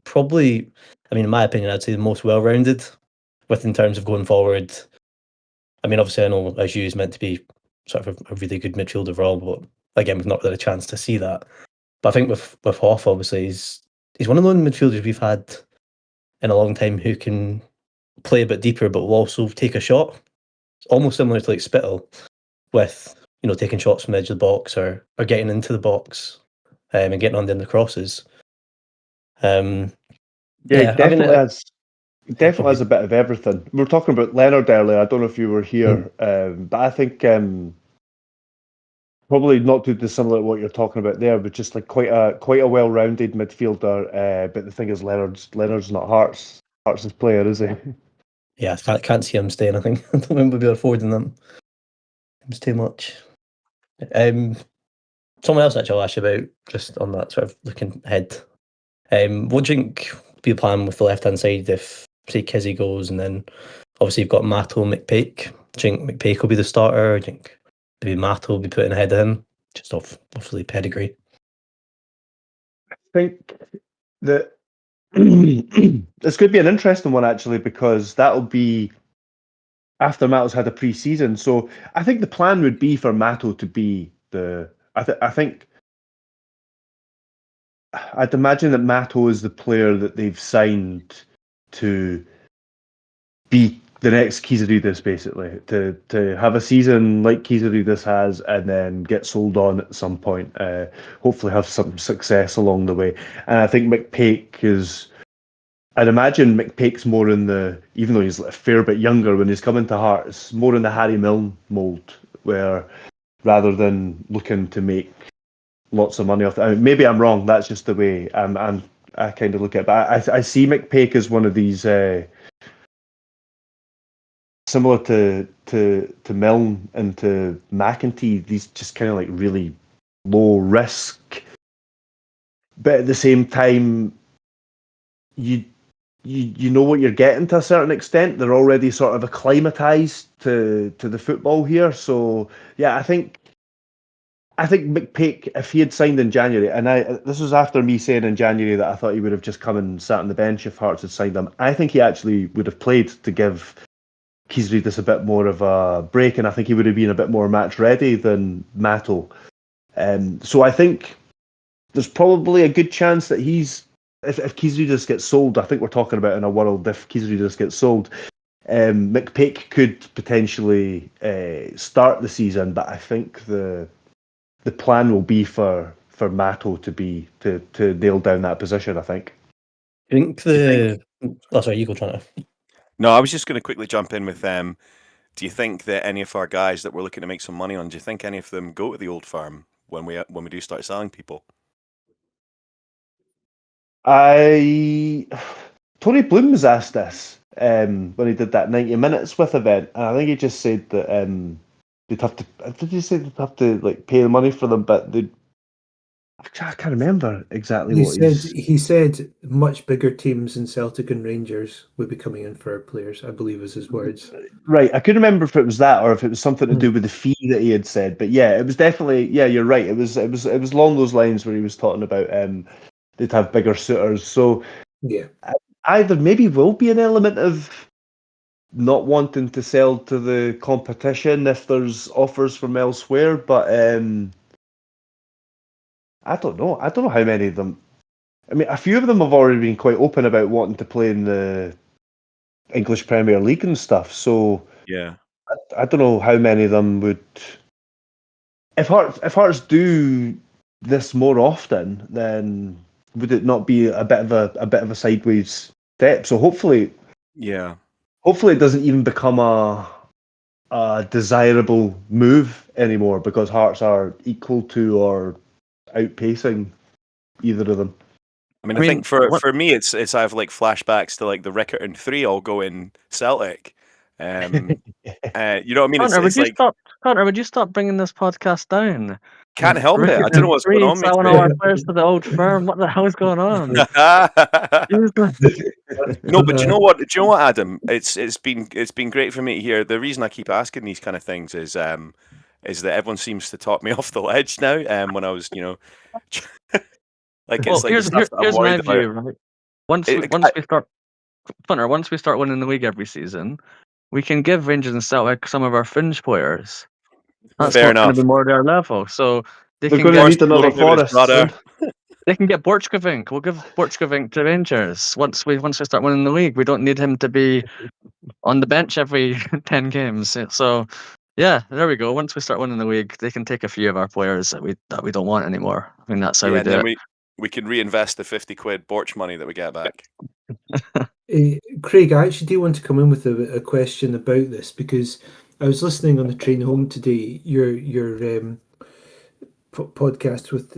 probably, I mean, in my opinion, I'd say the most well-rounded in terms of going forward. I mean, obviously, I know as you is meant to be sort of a really good midfielder overall, but again, we've not really had a chance to see that. But I think with Hoff, obviously, he's one of the only midfielders we've had in a long time who can play a bit deeper, but will also take a shot. It's almost similar to like Spittle, with taking shots from the edge of the box or getting into the box and getting on the end of the crosses. He definitely has. He definitely has a bit of everything. We were talking about Leonard earlier. I don't know if you were here, but I think probably not too dissimilar to what you're talking about there, but just like quite a well-rounded midfielder. But the thing is, Leonard's not Hearts' player, is he? Yeah, I can't see him staying. I think I don't think we'll be affording them. It's too much. Someone else actually I'll ask you about, just on that sort of looking ahead. What do you think will be the plan with the left-hand side if, say, Kizzy goes, and then obviously you've got Matto and McPake? Do you think McPake will be the starter? Do you think maybe Matto will be put in ahead of him, just obviously pedigree? I think that this could be an interesting one, actually, because that'll be after Matto's had a pre-season. So I think the plan would be for Matto to be I think I'd imagine that Matto is the player that they've signed to be the next Kizaridis, basically, to have a season like Kizaridis has and then get sold on at some point. Hopefully have some success along the way. And I think I'd imagine McPake's more in even though he's a fair bit younger when he's coming to Hearts, more in the Harry Milne mould, where rather than looking to make lots of money off it. I mean, maybe I'm wrong. That's just the way I kind of look at it. But I see McPake as one of these similar to Milne and to McEntee. These just kind of like really low risk, but at the same time, you know what you're getting to a certain extent. They're already sort of acclimatized to the football here. So yeah, I think McPake, if he had signed in January, and this was after me saying in January that I thought he would have just come and sat on the bench if Hearts had signed him. I think he actually would have played to give Keysreedis a bit more of a break, and I think he would have been a bit more match ready than Matto. So I think there's probably a good chance that if Keysreedis gets sold, I think we're talking about in a world if Keysreedis gets sold, McPake could potentially start the season, but I think the plan will be for Matto to nail down that position, I think. I think oh, sorry, you go, Trent. No, I was just going to quickly jump in with them. Do you think that any of our guys that we're looking to make some money on, do you think any of them go to the Old Firm when we do start selling people? Tony Bloom was asked this when he did that 90 minutes with event, and I think he just said that they'd have to. Did he say they'd have to like pay the money for them, but they? I can't remember exactly what he said much bigger teams than Celtic and Rangers would be coming in for our players, I believe was his words. Right, I couldn't remember if it was that or if it was something to do with the fee that he had said. But yeah, it was definitely you're right. It was along those lines where he was talking about they'd have bigger suitors. So yeah, either maybe will be an element of not wanting to sell to the competition if there's offers from elsewhere, but I don't know. I don't know how many of them. I mean, a few of them have already been quite open about wanting to play in the English Premier League and stuff. So Yeah. I don't know how many of them would. If Hearts do this more often, then would it not be a bit of a sideways step? So hopefully it doesn't even become a desirable move anymore because Hearts are equal to or outpacing either of them. I mean, I think for me, it's I have like flashbacks to like the Rickerton 3 all going Celtic. You know what I mean? Connor, It's like would you stop bringing this podcast down? can't help it. I don't know what's going on, mate. Selling all our players to the Old Firm. What the hell is going on? No, but do you know what? Do you know what, Adam? It's been great for me to hear. The reason I keep asking these kind of things is that everyone seems to talk me off the ledge now. When I was, like it's like the stuff that I'm here's my worried about. view, right? Once we start winning the league every season, we can give Rangers and Celtic some of our fringe players. That's Fair going to enough. be more their level. So They're going to need another Forest. They can get Borchgrevink. We'll give Borchgrevink to Rangers once we start winning the league. We don't need him to be on the bench every 10 games. So yeah, there we go. Once we start winning the league, they can take a few of our players that we don't want anymore. I mean, that's how we and do then it. we can reinvest the 50 quid Borch money that we get back. Craig, I actually do want to come in with a question about this because I was listening on the train home today. Your podcast with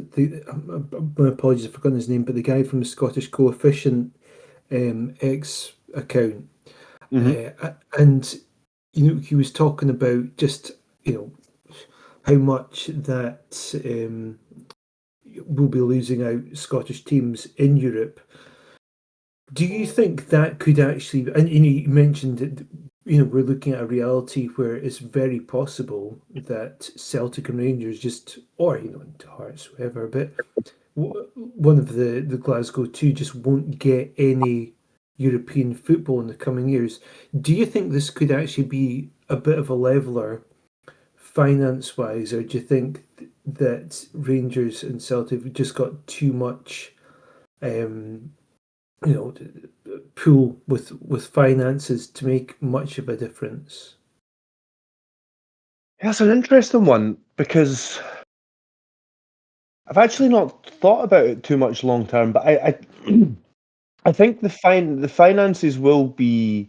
my apologies, I've forgotten his name, but the guy from the Scottish Coefficient X account, and he was talking about just how much that we'll be losing out Scottish teams in Europe. Do you think that could actually, and you mentioned that we're looking at a reality where it's very possible that Celtic and Rangers or into Hearts, whatever, but one of the Glasgow two just won't get any European football in the coming years. Do you think this could actually be a bit of a leveler finance-wise, or do you think that Rangers and Celtic have just got too much pool with finances to make much of a difference? That's an interesting one because I've actually not thought about it too much long term, but I think the finances will be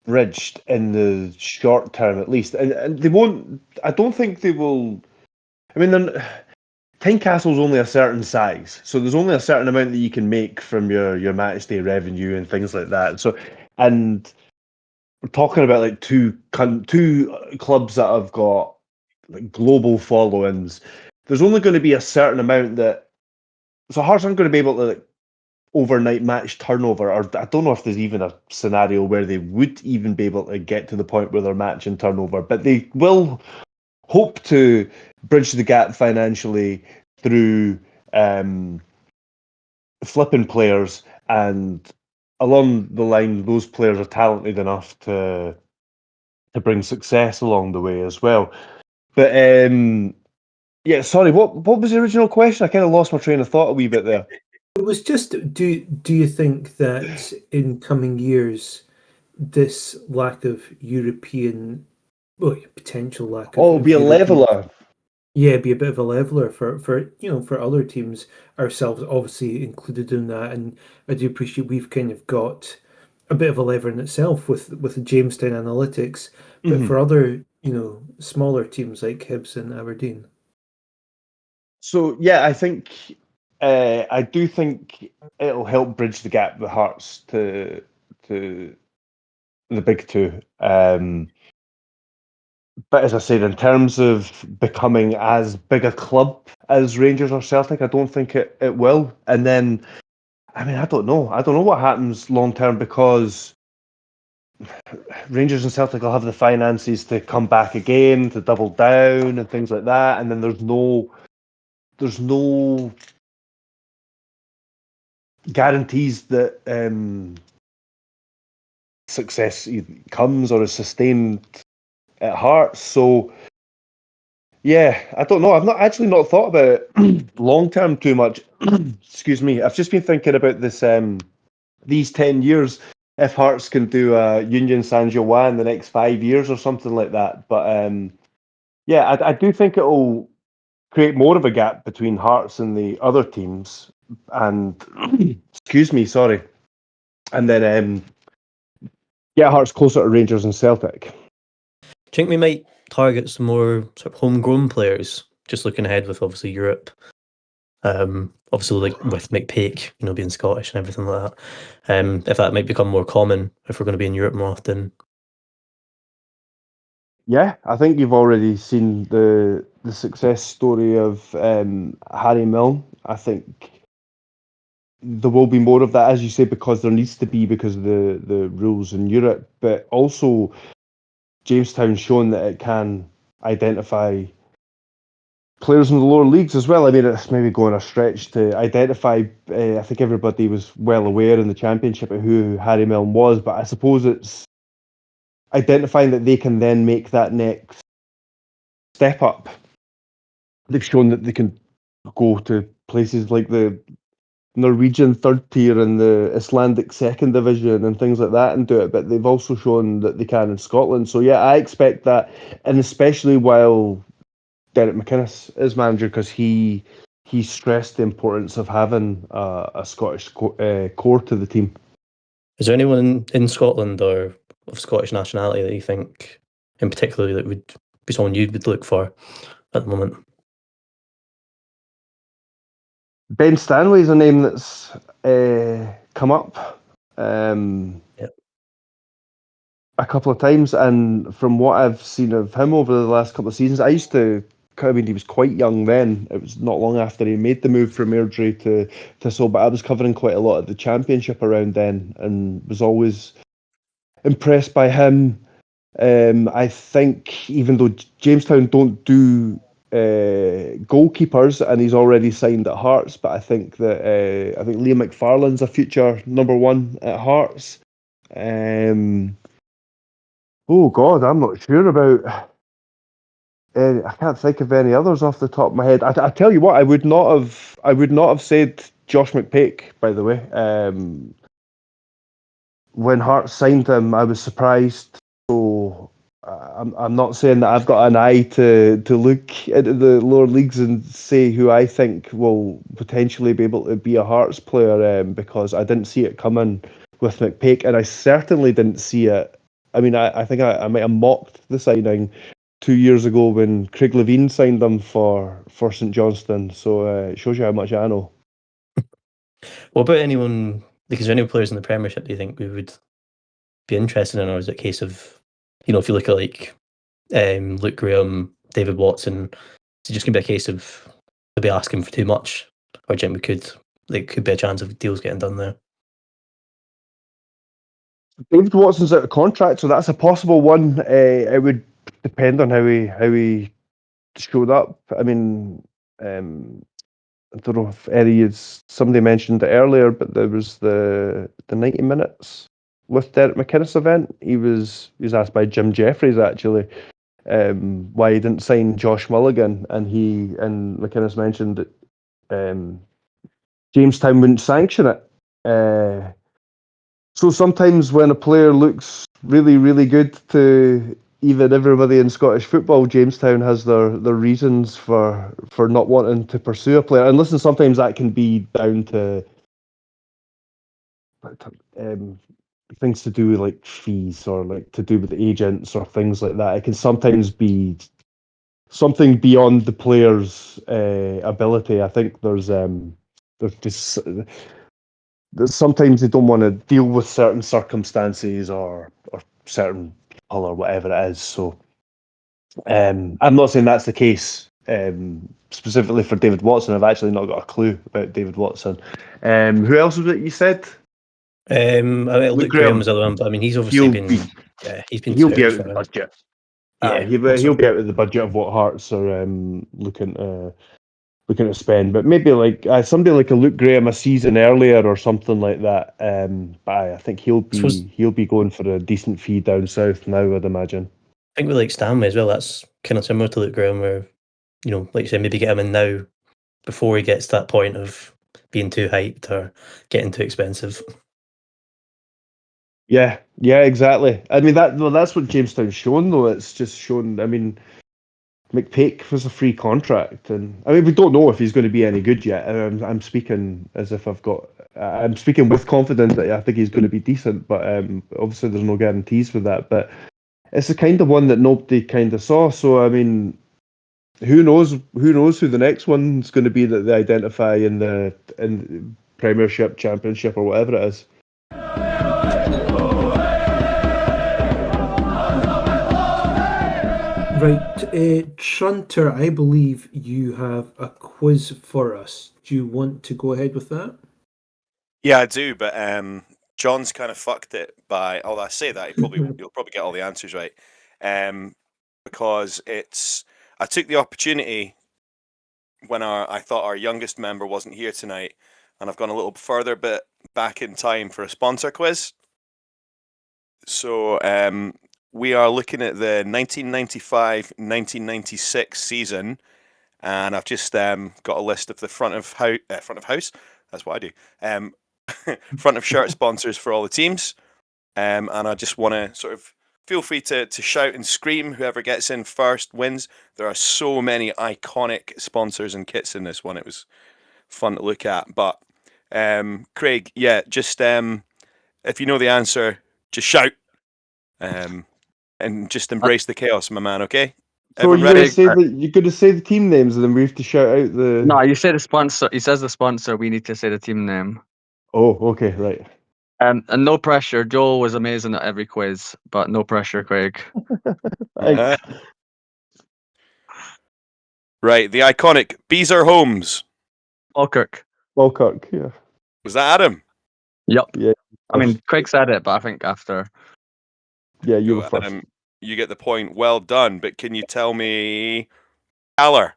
bridged in the short term, at least, and they won't. I don't think they will. I mean, Tynecastle's only a certain size, so there's only a certain amount that you can make from your match day revenue and things like that. So, and we're talking about like two clubs that have got like global followings. There's only going to be a certain amount that, so Hearts aren't going to be able to like overnight match turnover, or I don't know if there's even a scenario where they would even be able to get to the point where they're matching turnover, but they will hope to bridge the gap financially through flipping players, and along the line, those players are talented enough to bring success along the way as well. But yeah, sorry, what was the original question? I kind of lost my train of thought a wee bit there. It was just, do you think that in coming years, this lack of European, well, potential lack Oh, of be a European, leveler. yeah, be a bit of a leveler for for other teams, ourselves obviously included in that, and I do appreciate we've kind of got a bit of a lever in itself with the Jamestown Analytics, but for other smaller teams like Hibs and Aberdeen. So yeah, I do think it'll help bridge the gap with Hearts to the big two. But as I said, in terms of becoming as big a club as Rangers or Celtic, I don't think it will. And then, I mean, I don't know. I don't know what happens long term, because Rangers and Celtic will have the finances to come back again, to double down and things like that. And then there's no guarantees that success comes or is sustained at Hearts. So yeah, I don't know. I've not thought about it long term too much. Excuse me. I've just been thinking about this these 10 years, if Hearts can do a Union San Joan in the next 5 years or something like that. But yeah, I do think it'll create more of a gap between Hearts and the other teams. And excuse me, sorry. And then get Hearts closer to Rangers and Celtic. Do you think we might target some more sort of homegrown players? Just looking ahead with obviously Europe. Obviously, like with McPake, being Scottish and everything like that. If that might become more common if we're going to be in Europe more often. Yeah, I think you've already seen the success story of Harry Milne. I think there will be more of that, as you say, because there needs to be, because of the rules in Europe. But also, Jamestown's shown that it can identify players in the lower leagues as well. I mean, it's maybe going a stretch to identify. I think everybody was well aware in the Championship of who Harry Milne was, but I suppose it's identifying that they can then make that next step up. They've shown that they can go to places like the Norwegian third tier and the Icelandic second division and things like that and do it, but they've also shown that they can in Scotland. So yeah, I expect that, and especially while Derek McInnes is manager, because he stressed the importance of having a Scottish core to the team. Is there anyone in Scotland or of Scottish nationality that you think, in particular, that would be someone you would look for at the moment? Ben Stanley is a name that's come up a couple of times, and from what I've seen of him over the last couple of seasons, he was quite young then. It was not long after he made the move from Airdrie to Thistle, but I was covering quite a lot of the Championship around then and was always impressed by him. I think even though Jamestown don't do goalkeepers, and he's already signed at Hearts, but I think that Liam McFarlane's a future number one at Hearts. Oh God, I'm not sure about. I can't think of any others off the top of my head. I tell you what, I would not have said Josh McPake. By the way, when Hearts signed him, I was surprised. So I'm not saying that I've got an eye to look into the lower leagues and say who I think will potentially be able to be a Hearts player, because I didn't see it coming with McPake, and I certainly didn't see it I mean, I think I might have mocked the signing 2 years ago when Craig Levine signed them for St Johnstone. So it shows you how much I know. What about anyone? Like, is there any players in the Premiership do you think we would be interested in, or is it a case of, if you look at like Luke Graham, David Watson, is it just gonna be a case of they'll be asking for too much, or do you think could be a chance of deals getting done there? David Watson's out of contract, so that's a possible one. It would depend on how he showed up. I mean, I don't know if somebody mentioned it earlier, but there was the 90 minutes with Derek McInnes event. He was asked by Jim Jeffries actually why he didn't sign Josh Mulligan, and McInnes mentioned that Jamestown wouldn't sanction it. So sometimes when a player looks really, really good to even everybody in Scottish football, Jamestown has their reasons for not wanting to pursue a player. And listen, sometimes that can be down to things to do with like fees or like to do with agents or things like that. It can sometimes be something beyond the player's ability. I think there's just sometimes they don't want to deal with certain circumstances or certain people or whatever it is. So I'm not saying that's the case specifically for David Watson. I've actually not got a clue about David Watson. Who else was it you said? I mean, Luke Graham was the other one, but I mean, he's obviously he's been he'll be out for of the budget. Yeah, he'll be out of the budget of what Hearts are looking to spend, but maybe like somebody like a Luke Graham a season earlier or something like that. But I think he'll be going for a decent fee down south now, I'd imagine. I think with like Stanley as well, that's kind of similar to Luke Graham, where like you said, maybe get him in now before he gets to that point of being too hyped or getting too expensive. Yeah, exactly. I mean that's what Jamestown's shown though. It's just shown. I mean, McPake was a free contract, and I mean we don't know if he's going to be any good yet. I'm speaking as if I'm speaking with confidence that I think he's going to be decent, but obviously there's no guarantees for that. But it's the kind of one that nobody kind of saw. So I mean, who knows who the next one's going to be that they identify in the Premiership, Championship, or whatever it is. Right, Trunter, I believe you have a quiz for us. Do you want to go ahead with that? Yeah, I do, but John's kind of fucked it by. Although I say that, you'll probably get all the answers right, because I took the opportunity when I thought our youngest member wasn't here tonight, and I've gone a little further bit back in time for a sponsor quiz. So we are looking at the 1995-1996 season, and I've just got a list of the front of house. That's what I do. Front of shirt sponsors for all the teams, and I just want to sort of feel free to shout and scream. Whoever gets in first wins. There are so many iconic sponsors and kits in this one. It was fun to look at. But Craig, yeah, just if you know the answer, just shout. And just embrace the chaos, my man. Okay. So you're going to say the team names, and then we have to shout out the. No, you say the sponsor. He says the sponsor. We need to say the team name. Oh, okay, right. And no pressure. Joel was amazing at every quiz, but no pressure, Craig. Right, the iconic Beezer Holmes. Falkirk, yeah. Was that Adam? Yep. Yeah. I mean, Craig said it, but I think after. Yeah, you were first. Adam, you get the point. Well done. But can you tell me, Haller?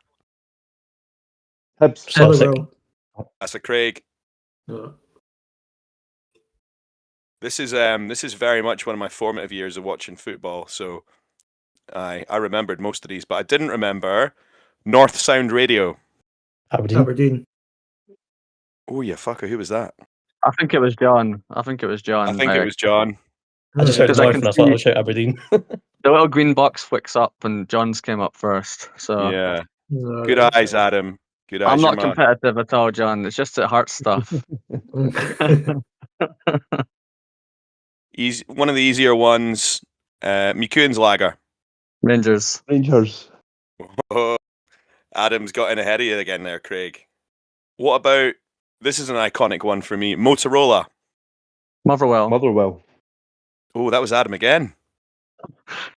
Celtic. That's a Craig. No. This is very much one of my formative years of watching football. So I remembered most of these, but I didn't remember North Sound Radio. Aberdeen. Oh, you fucker! Who was that? I think it was John. I think it was John. I just heard North and I thought I'll shout Aberdeen. The little green box flicks up and John's came up first. So Yeah. No, Good eyes, Adam. Good eyes. I'm not competitive at all, John. It's just at heart stuff. One of the easier ones. Mikuen's Lager. Rangers. Rangers. Oh, Adam's got in ahead of you again there, Craig. What about, this is an iconic one for me, Motorola. Motherwell. Motherwell. Oh, that was Adam again.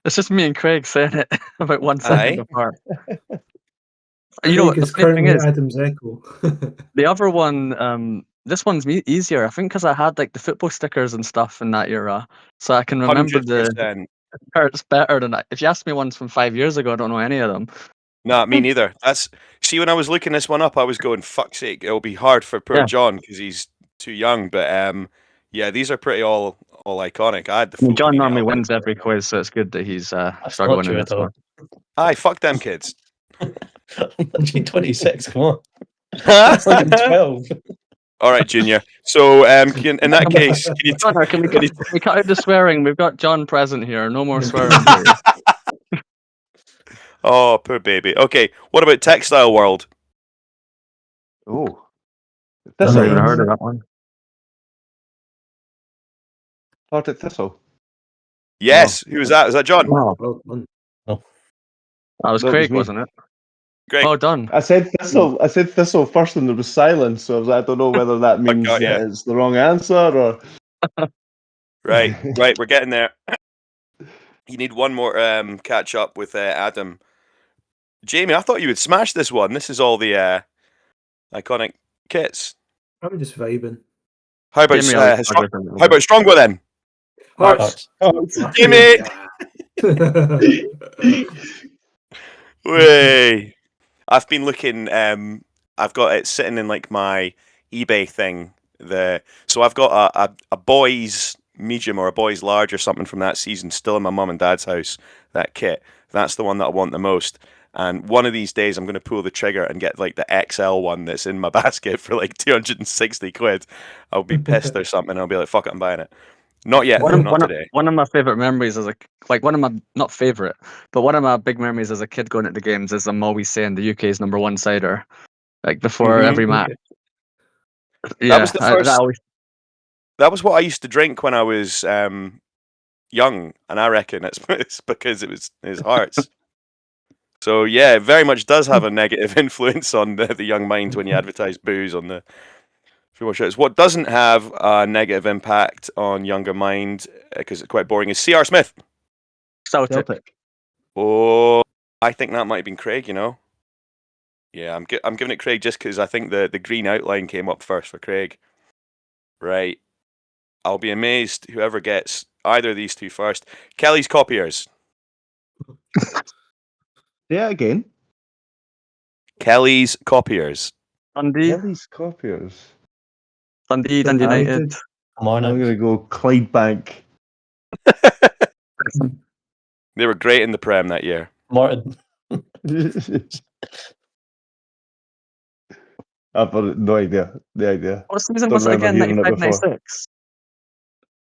It's just me and Craig saying it about 1 second Aye. apart. Craig You know what the is funny thing currently is? Adam's echo. The other one, this one's easier. I think because I had like the football stickers and stuff in that era, so I can remember the 100%. parts better than if you ask me ones from 5 years ago, I don't know any of them. Nah, me neither. See, when I was looking this one up, I was going, fuck's sake, it'll be hard for poor Yeah. John because he's too young. But yeah, these are pretty all iconic. I had the I mean, full John Panini normally album. wins every quiz, so it's good that he's That's struggling not in true this at all. one. Aye, fuck them kids. I'm 26, come on. That's like I'm 12. All right, Junior. So in that case, can you Connor, can we cut out the swearing? We've got John present here. No more swearing, please. Oh, poor baby. Okay, what about Textile World? Oh. I've Thistle. never even heard of that one. Partick Thistle. Yes, who was that? Was that John? Oh, Well done. that was That was Craig, me. wasn't it? Great. Well done. I said Thistle first and there was silence, so I don't know whether that means got that ya. it's the wrong answer or Right, we're getting there. You need one more catch up with Adam. Jamie, I thought you would smash this one. This is all the iconic kits. I'm just vibing. How about Jamie always Strong- struggles a little how about Strongbow then? Hearts. Hearts. Jamie! Yeah. Way. I've been looking. I've got it sitting in like my eBay thing. So I've got a boys medium or a boys large or something from that season still in my mum and dad's house. That kit. That's the one that I want the most. And one of these days I'm going to pull the trigger and get like the XL one that's in my basket for like 260 quid. I'll be pissed or something. I'll be like, fuck it, I'm buying it. Not yet, though, not today. One of my favorite memories as one of my not favorite, but one of my big memories as a kid going to the games is I'm always saying the UK's number one cider, like before Mhm. every match. Yeah, That was the first. that always, That was what I used to drink when I was young, and I reckon it's because it was Hearts. So yeah, it very much does have a negative influence on the young mind when you advertise booze on the football shows. What doesn't have a negative impact on younger mind because it's quite boring is C.R. Smith. Celtic. Celtic. Oh, I think that might have been Craig. You know. Yeah, I'm giving it Craig just because I think the green outline came up first for Craig. Right. I'll be amazed whoever gets either of these two first. Kelly's Copiers. Yeah, again. Kelly's Copiers. Dundee, Kelly's Copiers. Dundee Dundee United. United. Come on, I'm gonna go Clydebank. They were great in the Prem that year. Martin. I've got no idea. The idea. What season Don't was it remember again? hearing it 95, before. 96?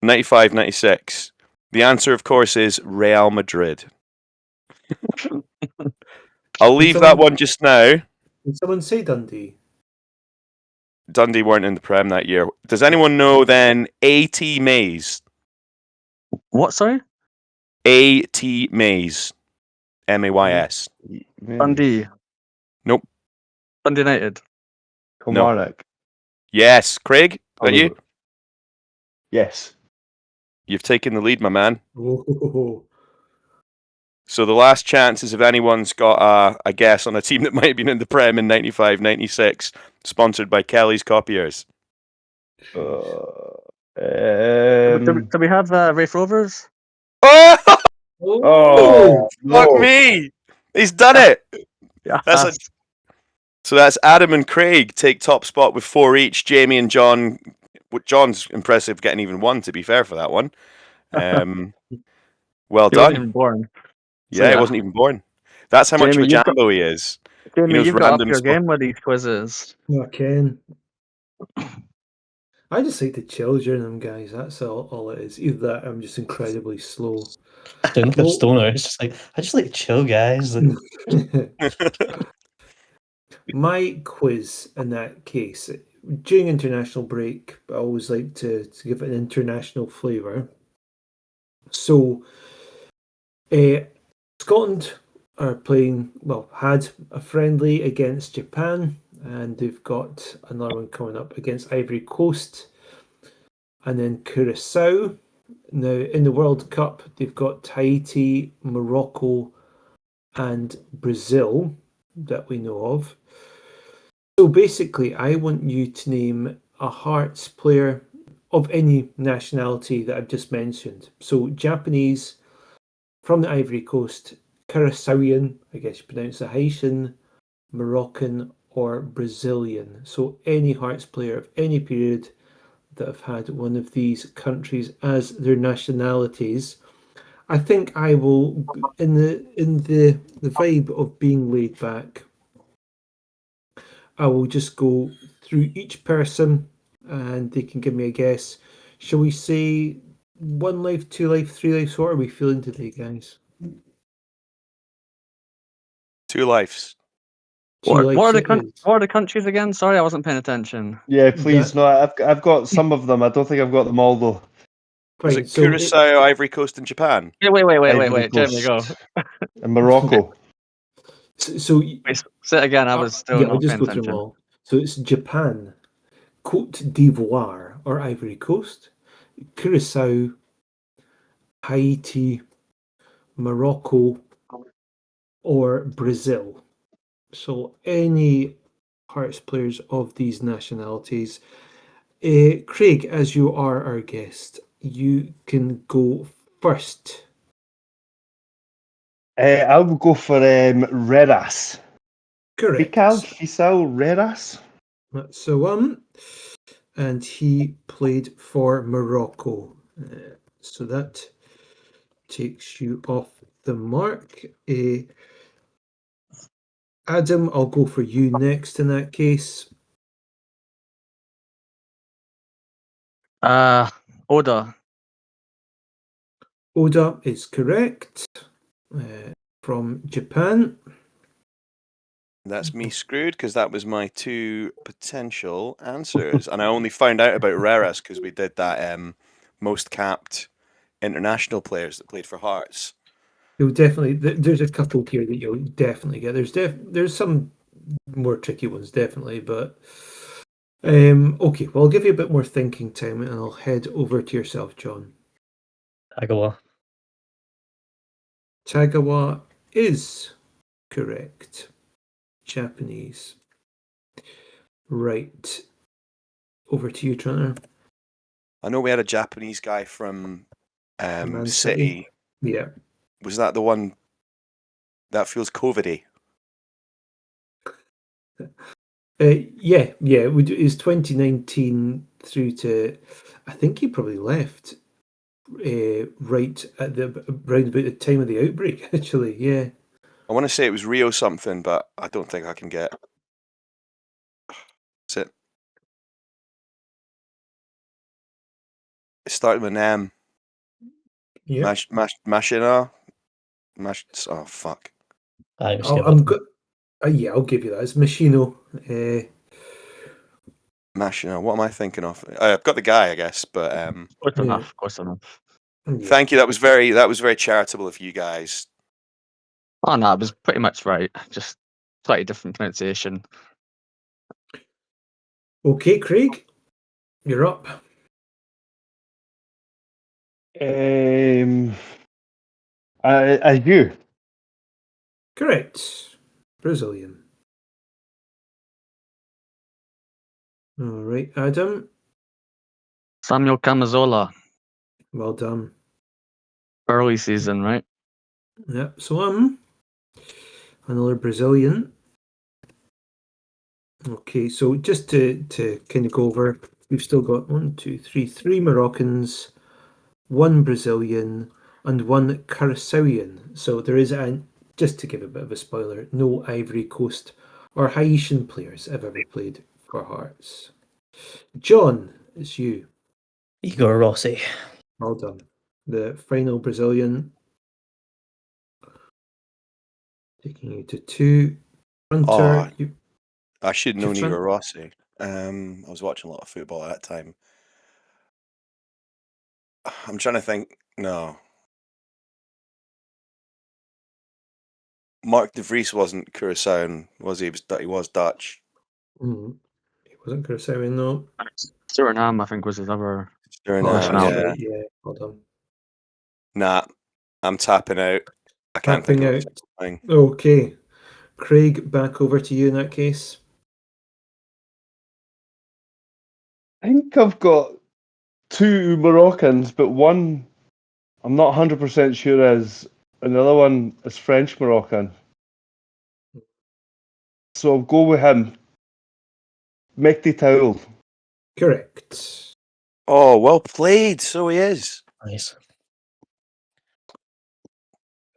95, 96. The answer, of course, is Real Madrid. I'll leave that one just now. Did someone say Dundee? Dundee weren't in the Prem that year. Does anyone know then A.T. Mays? What? Sorry, A.T. Mays. M-A-Y-S. Dundee. Nope. Dundee United. Kilmarnock. Yes. Craig, is that you? Yes. You've taken the lead, my man. Oh, So the last chance is if anyone's got a guess on a team that might have been in the Prem in 95, 96, sponsored by Kelly's Copiers. Do we have Rafe Rovers? Oh, Oh, fuck no. me! He's done it! Yeah. So that's Adam and Craig take top spot with 4 each. Jamie and John. John's impressive getting even 1, to be fair, for that one. Well He wasn't done. even born. Yeah, he wasn't even born. That's how much of a Jamie, you've got- jambo he is. Jamie, knows you've got up random your sport. game with these quizzes. I can. I just like to chill during them, guys. That's all it is. Either that, or I'm just incredibly slow. Doing the stoner. It's just like, I just like to chill, guys. My quiz in that case, during international break, I always like to give it an international flavour. So Scotland are had a friendly against Japan, and they've got another one coming up against Ivory Coast, and then Curacao. Now, in the World Cup, they've got Tahiti, Morocco, and Brazil that we know of. So basically, I want you to name a Hearts player of any nationality that I've just mentioned. So Japanese, from the Ivory Coast, Curaçaoan, I guess you pronounce it, Haitian, Moroccan, or Brazilian. So any Hearts player of any period that have had one of these countries as their nationalities. I think I will, in the vibe of being laid back, I will just go through each person and they can give me a guess. Shall we say 1 life, 2 life, 3 lives? What are we feeling today, guys? 2 lives. 2 What are lives the it is. what are the countries again? Sorry, I wasn't paying attention. Yeah, please. That- No, I've got some of them. I don't think I've got them all though. Was Fine. it Curacao, Ivory Coast, and Japan? Ivory Jeremy, go. Coast and Morocco. So Wait, say it again. I was still yeah, I'll not just paying go through them attention. all. So it's Japan, Côte d'Ivoire or Ivory Coast, Curacao, Haiti, Morocco, or Brazil. So any Hearts players of these nationalities. Craig, as you are our guest, you can go first. I will go for Reras. Correct. Fisal Reras. That's the one. And he played for Morocco. So that takes you off the mark. Adam, I'll go for you next in that case. Oda. Oda is correct. From Japan. That's me screwed because that was my 2 potential answers, and I only found out about Reras because we did that most capped international players that played for Hearts. You'll definitely. There's a couple here that you'll definitely get. There's some more tricky ones, definitely, but okay. Well, I'll give you a bit more thinking time, and I'll head over to yourself, John. Agawa. Tagawa is correct. Japanese. Right. Over to you, Trunter. I know we had a Japanese guy from Man City. Yeah. Was that the one that feels COVID-y? Yeah. It's 2019 through to. I think he probably left right at round about the time of the outbreak. Actually, yeah. I want to say it was Rio something, but I don't think I can get. Is it? It started with an M. Yeah. Machina. Oh fuck. I'm good. Yeah, I'll give you that. It's Machino. Machina. What am I thinking of? I've got the guy, I guess, but Close Yeah. enough. Close enough. Yeah. thank you. That was very charitable of you guys. Oh no, it was pretty much right. Just slightly different pronunciation. Okay, Craig, you're up. As you. Correct. Brazilian. All right, Adam. Samuel Camazola. Well done. Early season, right? Yeah. So another Brazilian. Okay, so just to kind of go over, we've still got 3 Moroccans, 1 Brazilian, and 1 Curaçaoan. So there is just to give a bit of a spoiler, no Ivory Coast or Haitian players have ever played for Hearts. John, it's you. Igor Rossi. Well done. The final Brazilian. Taking you to 2. Hunter, I should know Trent? Igor Rossi. I was watching a lot of football at that time. I'm trying to think. No. Mark de Vries wasn't Curaçaoan, was he? He was Dutch. He wasn't Curaçaoan, no. Suriname, I think, was his other. Suriname, that's yeah. Right, yeah. Hold on. Nah, I'm tapping out. I can't think Tapping of out. something. Okay. Craig, back over to you in that case. I think I've got two Moroccans, but one I'm not 100% sure is. Another one is French Moroccan. So I'll go with him. Mekdi Taoul. Correct. Oh, well played. So he is. Nice.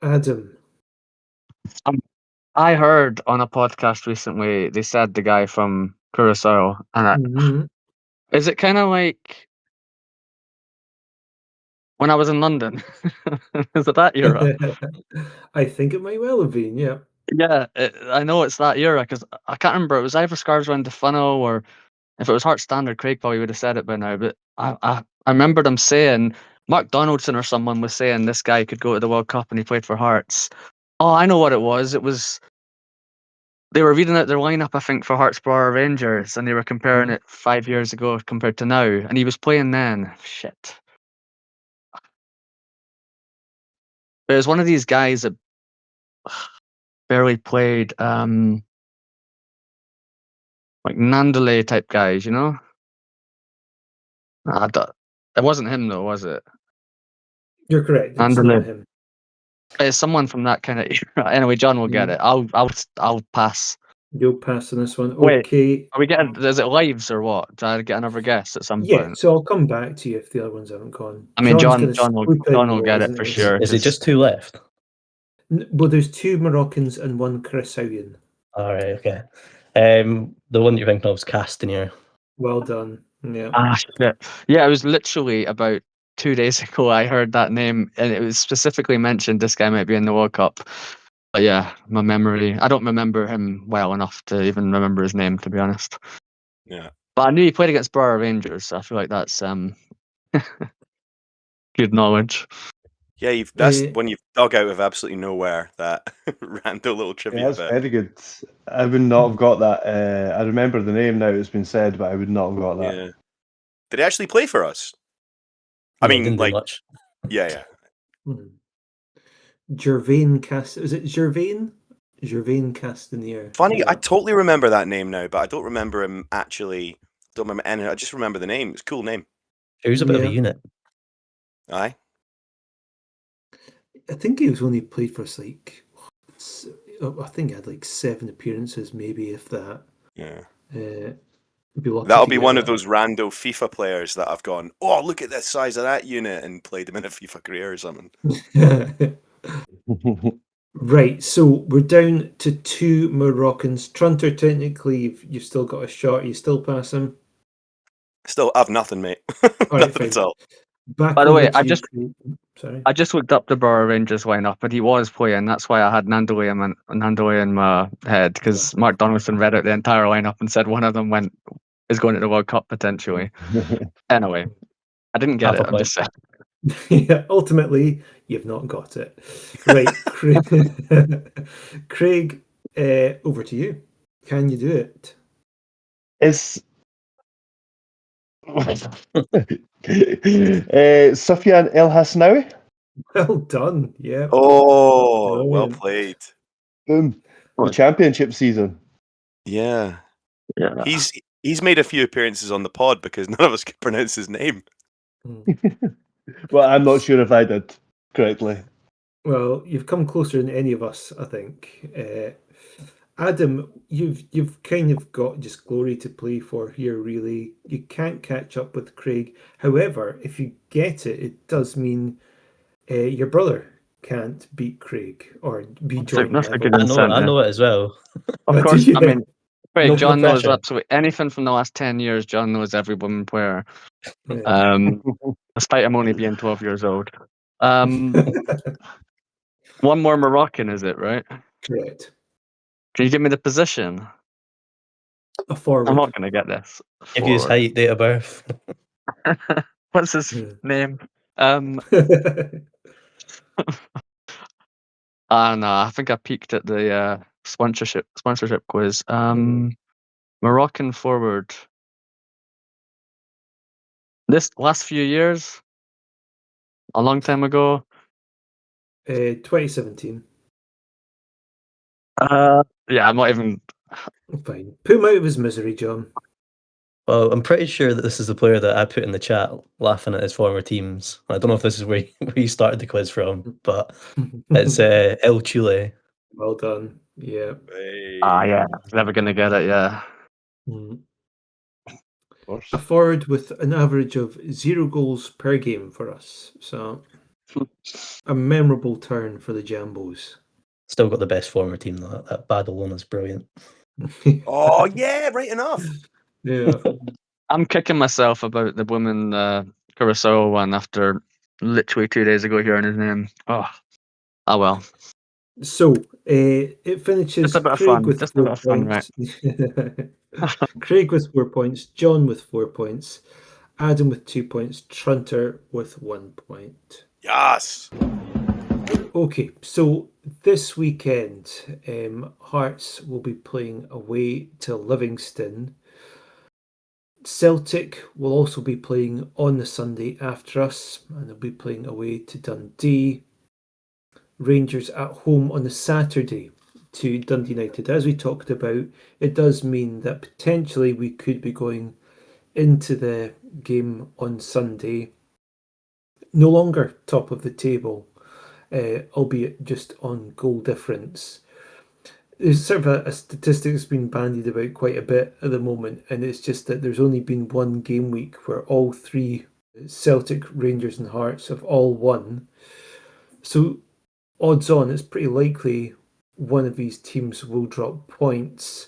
Adam. I heard on a podcast recently they said the guy from Curacao, and Mhm. is it kind of like when I was in London? Is it that era? I think it might well have been, yeah. Yeah, I know it's that era because I can't remember. It was either Scarves Around the Funnel or if it was Heart Standard, Craig probably would have said it by now. But I remember them saying Mark Donaldson or someone was saying this guy could go to the World Cup and he played for Hearts. Oh, I know what it was. It was they were reading out their lineup, I think, for Hearts Borough Rangers, and they were comparing it 5 years ago compared to now, and he was playing then. Shit. But it was one of these guys that barely played, like Nandale type guys, you know? It wasn't him though, was it? You're correct. It's Nandale. not him. It's someone from that kind of era. Anyway, John will get it. I'll pass. You'll pass on this one. Wait, Okay. are we getting? Is it lives or what? Do I get another guess at some Yeah, point? so I'll come back to you if the other ones haven't gone. I mean, John's John going to swoop John in will though, get it isn't for he? sure. Is it 'cause- just two left? Well, there's two Moroccans and one Curaçaoan. All right, okay. The one you're thinking of is Castanier. Well done. Yeah. shit. Yeah, it was literally about 2 days ago I heard that name, and it was specifically mentioned this guy might be in the World Cup. But yeah, my memory. I don't remember him well enough to even remember his name, to be honest. Yeah. But I knew he played against Borough Rangers, so I feel like that's good knowledge. Yeah, that's Eh, when you've dug out of absolutely nowhere that random little trivia Yeah, that's bit. very good. I would not have got that. I remember the name now, it's been said, but I would not have got that. Yeah. Did he actually play for us? I Yeah, he mean, didn't do like, much. yeah. Gervain Cast. Is it Gervain? Gervain Castanier. Funny, Yeah. I totally remember that name now, but I don't remember him actually. Don't remember anything. I just remember the name. It's a cool name. He was a bit of a Yeah. unit. Aye. I think he was only played for us like, I think he had like 7 appearances, maybe if that. Yeah. Be lucky That'll to be get one of that. those rando FIFA players that I've gone, oh, look at the size of that unit, and played them in a FIFA career or something. Right, so we're down to 2 Moroccans. Trunter, technically, you've still got a shot. You still pass him. Still, I've nothing, mate. All right, Nothing fine. at all. Back By the over way, to I you, just Craig. Sorry. I just looked up the Borough Rangers lineup, and he was playing. That's why I had Nandale in my head, because Mark Donaldson read out the entire lineup and said one of them is going to the World Cup potentially. Anyway, I didn't get Half a it. I'm just saying. Yeah, ultimately, you've not got it. Right, Craig. Craig, over to you. Can you do it? Is Sufyan El Hasnawi? Well done. Yeah. Oh, well Brilliant. played. Boom. The What? championship season. Yeah. Yeah. He's made a few appearances on the pod because none of us could pronounce his name. Well, I'm not sure if I did correctly. Well, you've come closer than any of us, I think. Adam, you've kind of got just glory to play for here, really. You can't catch up with Craig. However, if you get it, it does mean your brother can't beat Craig or be joint That's a level. good I incentive. know it as well. Of Oh, course, did you? I mean, Craig, No John knows pressure. absolutely anything from the last 10 years. John knows every woman player, Yeah. despite him only being 12 years old. One more Moroccan, is it, right? Correct. Can you give me the position? A forward. I'm not going to get this. Give you his Forward. height, date of birth. What's his name? No, I think I peaked at the sponsorship quiz. Moroccan forward. This last few years, a long time ago. 2017. Yeah, I'm not even. Fine. Put him out of his misery, John. Well, I'm pretty sure that this is the player that I put in the chat laughing at his former teams. I don't know if this is where you started the quiz from, but it's El Chule. Well done. Yeah. Yeah, I was never gonna get it. Yeah. Mm. Of course. A forward with an average of 0 goals per game for us. So a memorable turn for the Jambos. Still got the best former team though. That Badalona's brilliant. Oh yeah, right enough. Yeah. I'm kicking myself about the women Curacao one after literally 2 days ago hearing his name. Oh well. So it finishes Just a bit of Craig fun. with Just a 4 bit of fun, right? points. Craig with 4 points. John with 4 points. Adam with 2 points. Trunter with 1 point. Yes. Okay, so this weekend, Hearts will be playing away to Livingston. Celtic will also be playing on the Sunday after us, and they'll be playing away to Dundee. Rangers at home on the Saturday to Dundee United. As we talked about, it does mean that potentially we could be going into the game on Sunday no longer top of the table, albeit just on goal difference. There's sort of a statistic that's been bandied about quite a bit at the moment, and it's just that there's only been one game week where all three Celtic, Rangers, and Hearts have all won. So, odds on, it's pretty likely one of these teams will drop points.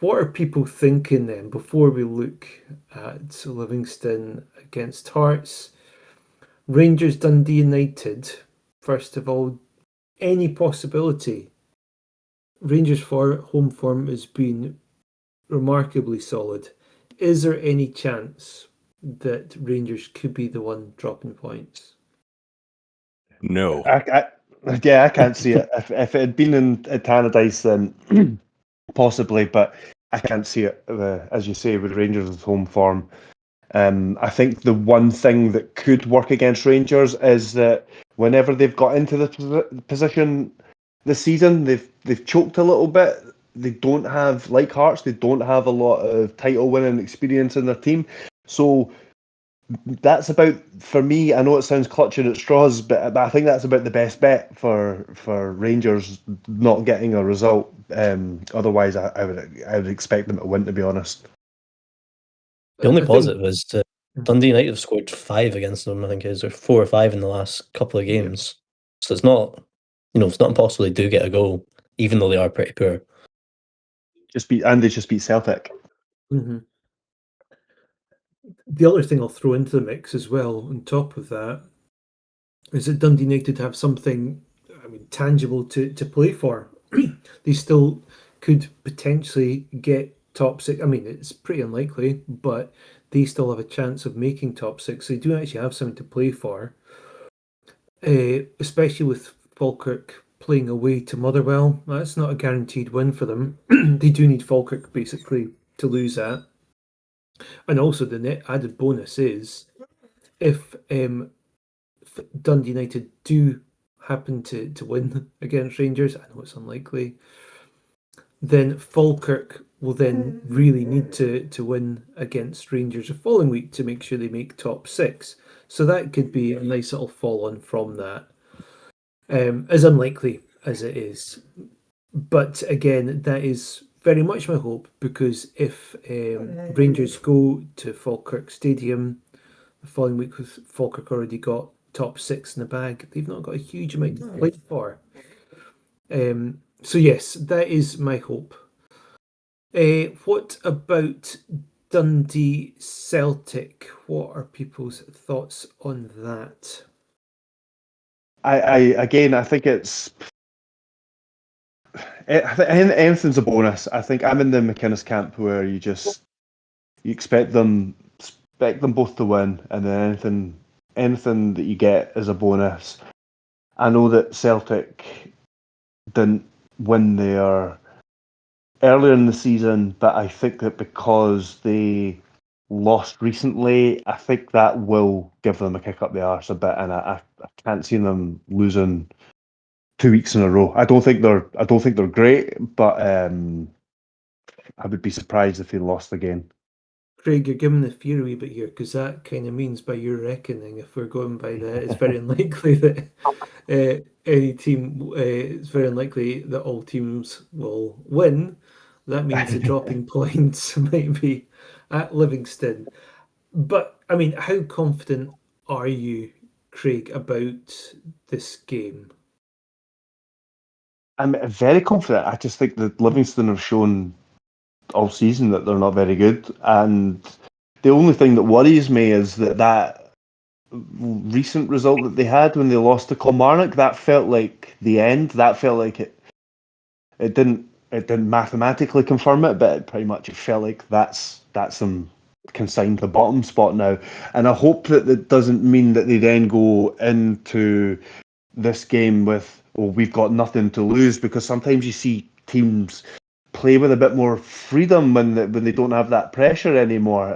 What are people thinking then before we look at Livingston against Hearts? Rangers, Dundee United, first of all, any possibility? Rangers' home form has been remarkably solid. Is there any chance that Rangers could be the one dropping points? No. I can't see it. If it had been in Tannadice, then possibly, but I can't see it. As you say, with Rangers' home form. I think the one thing that could work against Rangers is that whenever they've got into the position this season, they've choked a little bit. They don't have, like Hearts, they don't have a lot of title winning experience in their team. So that's about, for me, I know it sounds clutching at straws, but I think that's about the best bet for Rangers not getting a result. Otherwise, I would expect them to win, to be honest. The only I think- positive is that Dundee United have scored 5 against them, I think it is, or 4 or 5 in the last couple of games. So it's not, it's not impossible they do get a goal, even though they are pretty poor. They just beat Celtic. Mhm. The other thing I'll throw into the mix as well, on top of that, is that Dundee United have something, tangible to play for. They still could potentially get top 6. It's pretty unlikely, but they still have a chance of making top 6. They do actually have something to play for, especially with Falkirk playing away to Motherwell. That's not a guaranteed win for them. They do need Falkirk basically to lose at. And also the net added bonus is if Dundee United do happen to win against Rangers, I know it's unlikely, then Falkirk will then really need to win against Rangers the following week to make sure they make top 6. So that could be a nice little fall on from that. As unlikely as it is. But again, that is very much my hope, because if Rangers go to Falkirk Stadium the following week with Falkirk already got top 6 in the bag, they've not got a huge amount to play for. So yes, that is my hope. What about Dundee Celtic? What are people's thoughts on that? I think it's anything's a bonus. I think I'm in the McInnes camp where you expect them both to win, and then anything that you get is a bonus. I know that Celtic didn't win there earlier in the season, but I think that because they lost recently, I think that will give them a kick up the arse a bit, and I can't see them losing 2 weeks in a row. I don't think they're great, but I would be surprised if they lost again. Craig, you're giving the fear a wee bit here, because that kind of means, by your reckoning, if we're going by that, it's very unlikely that any team, it's very unlikely that all teams will win. That means the dropping points might be at Livingston. But, I mean, how confident are you, Craig, about this game? I'm very confident. I just think that Livingston have shown all season that they're not very good, and the only thing that worries me is that recent result that they had when they lost to Kilmarnock, that felt like the end. That felt like it didn't mathematically confirm it, but it pretty much it felt like that's them consigned to the bottom spot now. And I hope that doesn't mean that they then go into this game with, oh, we've got nothing to lose, because sometimes you see teams play with a bit more freedom when they don't have that pressure anymore.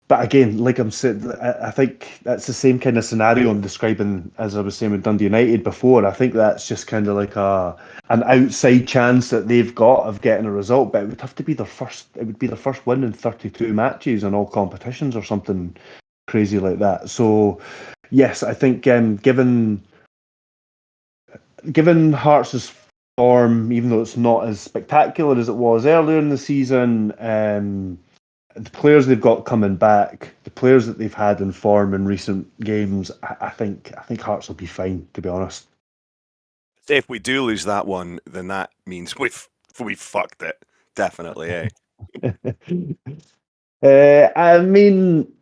But again, like I'm saying, I think that's the same kind of scenario I'm describing as I was saying with Dundee United before. I think that's just kind of like an outside chance that they've got of getting a result, but it would have to be their first. It would be their first win in 32 matches in all competitions or something crazy like that. So, yes, I think given Hearts' form, even though it's not as spectacular as it was earlier in the season, the players they've got coming back, the players that they've had in form in recent games, I think Hearts will be fine, to be honest. Say if we do lose that one, then that means we've fucked it. Definitely, eh? I mean,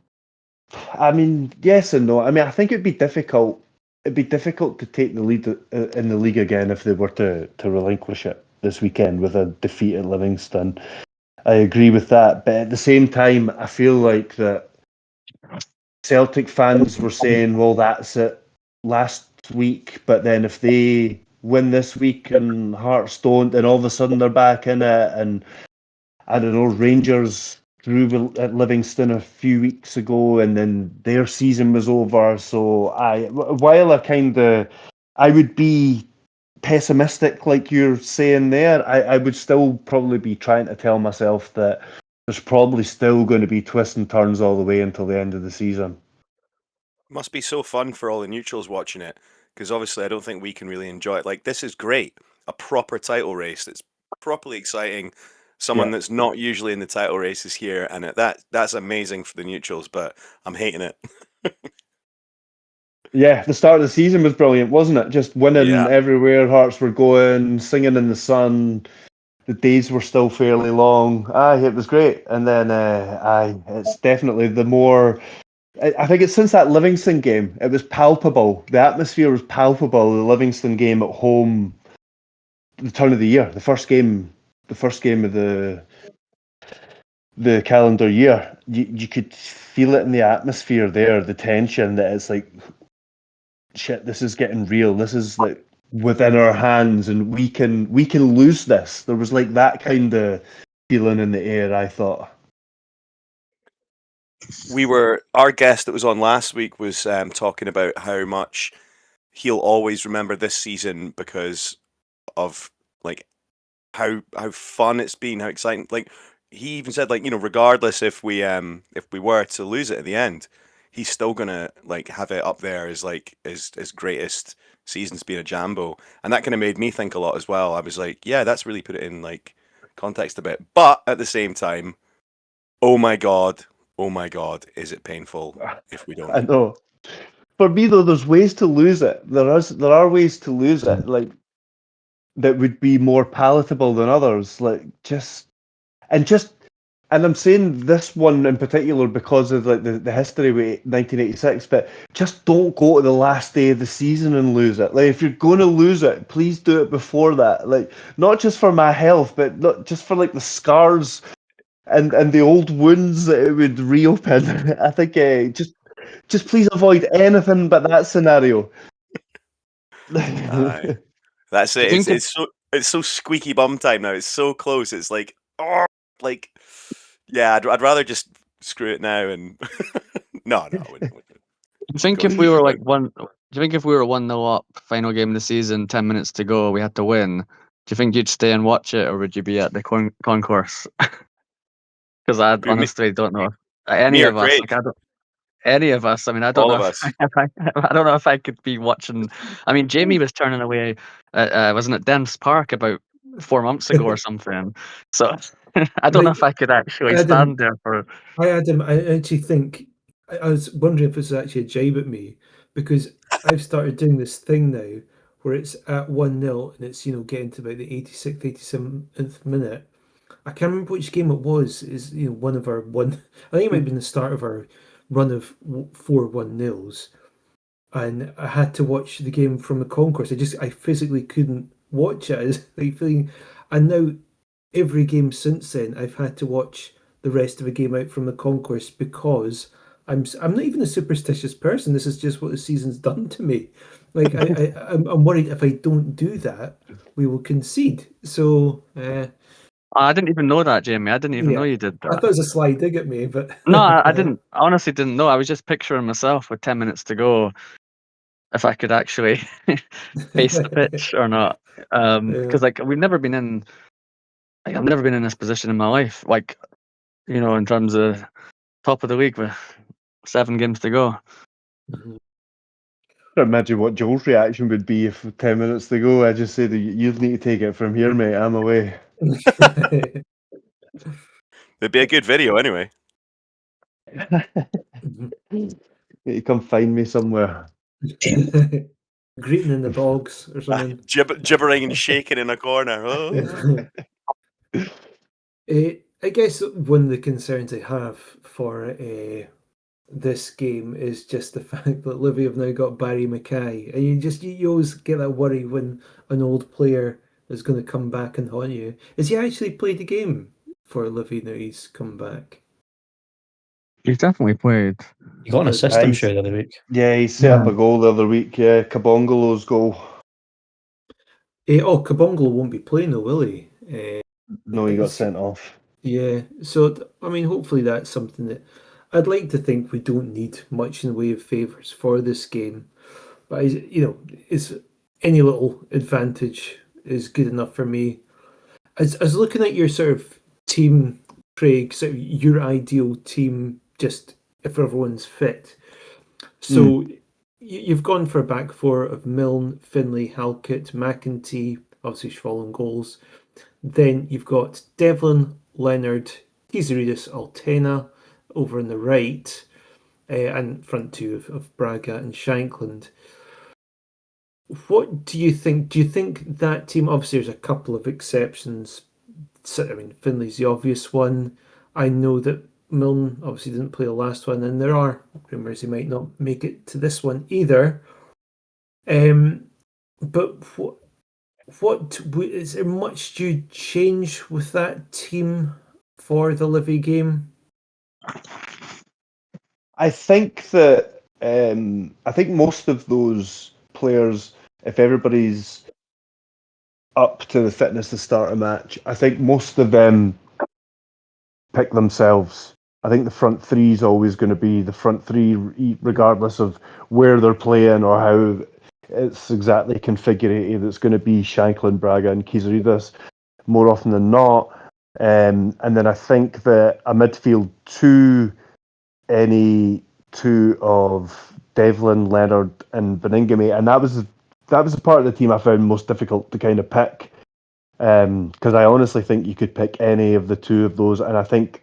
yes and no. I mean, I think it'd be difficult. It'd be difficult to take the lead in the league again if they were to relinquish it this weekend with a defeat at Livingston. I agree with that, but at the same time, I feel like that Celtic fans were saying, "Well, that's it last week," but then if they win this week and Hearts don't, then all of a sudden they're back in it. And I don't know, Rangers drew at Livingston a few weeks ago, and then their season was over. So while I would be pessimistic, like you're saying there, I would still probably be trying to tell myself that there's probably still going to be twists and turns all the way until the end of the season. Must be so fun for all the neutrals watching it, because obviously I don't think we can really enjoy it. Like, this is great, a proper title race that's properly exciting. Someone Yeah. that's not usually in the title race is here, and that's amazing for the neutrals. But I'm hating it. Yeah, the start of the season was brilliant, wasn't it? Just winning Yeah. everywhere, Hearts were going, singing in the sun. The days were still fairly long. It was great. And then, it's definitely the more. I think it's since that Livingston game, it was palpable. The atmosphere was palpable. The Livingston game at home, the turn of the year, the first game of the calendar year. You could feel it in the atmosphere there, the tension that it's like, shit, this is getting real. This is like within our hands, and we can lose this. There was like that kind of feeling in the air, I thought. Our guest that was on last week was talking about how much he'll always remember this season because of like how fun it's been, how exciting. Like, he even said, like, regardless if we were to lose it at the end, he's still gonna like have it up there as like his greatest season's been a Jambo. And that kind of made me think a lot as well. I was like, yeah, that's really put it in like context a bit. But at the same time, oh my god, is it painful if we don't I win? know. For me though, there's ways to lose it. There are ways to lose it, like that would be more palatable than others. Like and I'm saying this one in particular because of like the history with 1986, but just don't go to the last day of the season and lose it. Like, if you're going to lose it, please do it before that. Like, not just for my health, but not just for like the scars and the old wounds that it would reopen. I think just please avoid anything but that scenario. Aye. That's Do you it. think It's so squeaky bum time now. It's so close. It's like, oh, like, yeah. I'd rather just screw it now and no, I wouldn't. you think if we were like do you think if we were 1-0 up, final game of the season, 10 minutes to go, we had to win? Do you think you'd stay and watch it, or would you be at the concourse? Because I Who, honestly don't know if me any or of us. Craig? Like, I don't. Any of us. I mean, I don't All know of if, us. I don't know if I could be watching. I mean, Jamie was turning away. Wasn't it Dens Park about 4 months ago or something? So I don't know Right, if I could actually Adam. stand there for. Adam, I actually think I was wondering if it's actually a jibe at me because I've started doing this thing now where it's at 1-0 and it's getting to about the 86th, 87th minute. I can't remember which game it was. Is one of our one? I think it might have been the start of our run of 4-1-0s, and I had to watch the game from the concourse. I physically couldn't watch it. I was like feeling, and now every game since then I've had to watch the rest of the game out from the concourse because I'm not even a superstitious person. This is just what the season's done to me. Like I'm worried if I don't do that, we will concede. So I didn't even know that, Jamie. I didn't even know yeah, you did I thought that. it was a sly dig at me, but No, I didn't. I honestly didn't know. I was just picturing myself with 10 minutes to go, if I could actually face the pitch or not. yeah. Because like we've never been in. Like, I've never been in this position in my life. Like, in terms of top of the league with 7 games to go. I imagine what Joel's reaction would be if 10 minutes to go. I just said, you'd need to take it from here, mate. I'm away. It'd be a good video anyway. Need to come find me somewhere. Greeting in the bogs or something. Gibbering and shaking in a corner. Oh. I guess one of the concerns I have for this game is just the fact that Livy have now got Barry Mackay, and you always get that worry when an old player is going to come back and haunt you. Has he actually played the game for Livy now? He's come back. He's definitely played. You got an Has- assist, I'm Nice. sure, the other week. Yeah, he set up a goal the other week. Yeah, Kabongolo's goal. Kabongo won't be playing though, will he? No, he got sent off. Yeah, so I mean, hopefully that's something that I'd like to think we don't need much in the way of favours for this game, but it's any little advantage is good enough for me. As looking at your sort of team, Craig, sort of your ideal team, just if everyone's fit. So you've gone for a back four of Milne, Finlay, Halkett, McEntee, obviously Schwallen goals. Then you've got Devlin, Leonard, Kizaridis, Altena over on the right, and front two of Braga and Shankland. What do you think? Do you think that team? Obviously, there's a couple of exceptions. I mean, Finley's the obvious one. I know that Milne obviously didn't play the last one, and there are rumours he might not make it to this one either. But what is there much to change with that team for the Livy game? I think that I think most of those players, if everybody's up to the fitness to start a match, I think most of them pick themselves. I think the front three is always going to be the front three, regardless of where they're playing or how it's exactly configured. It's going to be Shanklin, Braga, and Kizaridis more often than not. And then I think that a midfield any two of Devlin, Leonard, and Beningame, and that was the part of the team I found most difficult to kind of pick, because I honestly think you could pick any of the two of those, and I think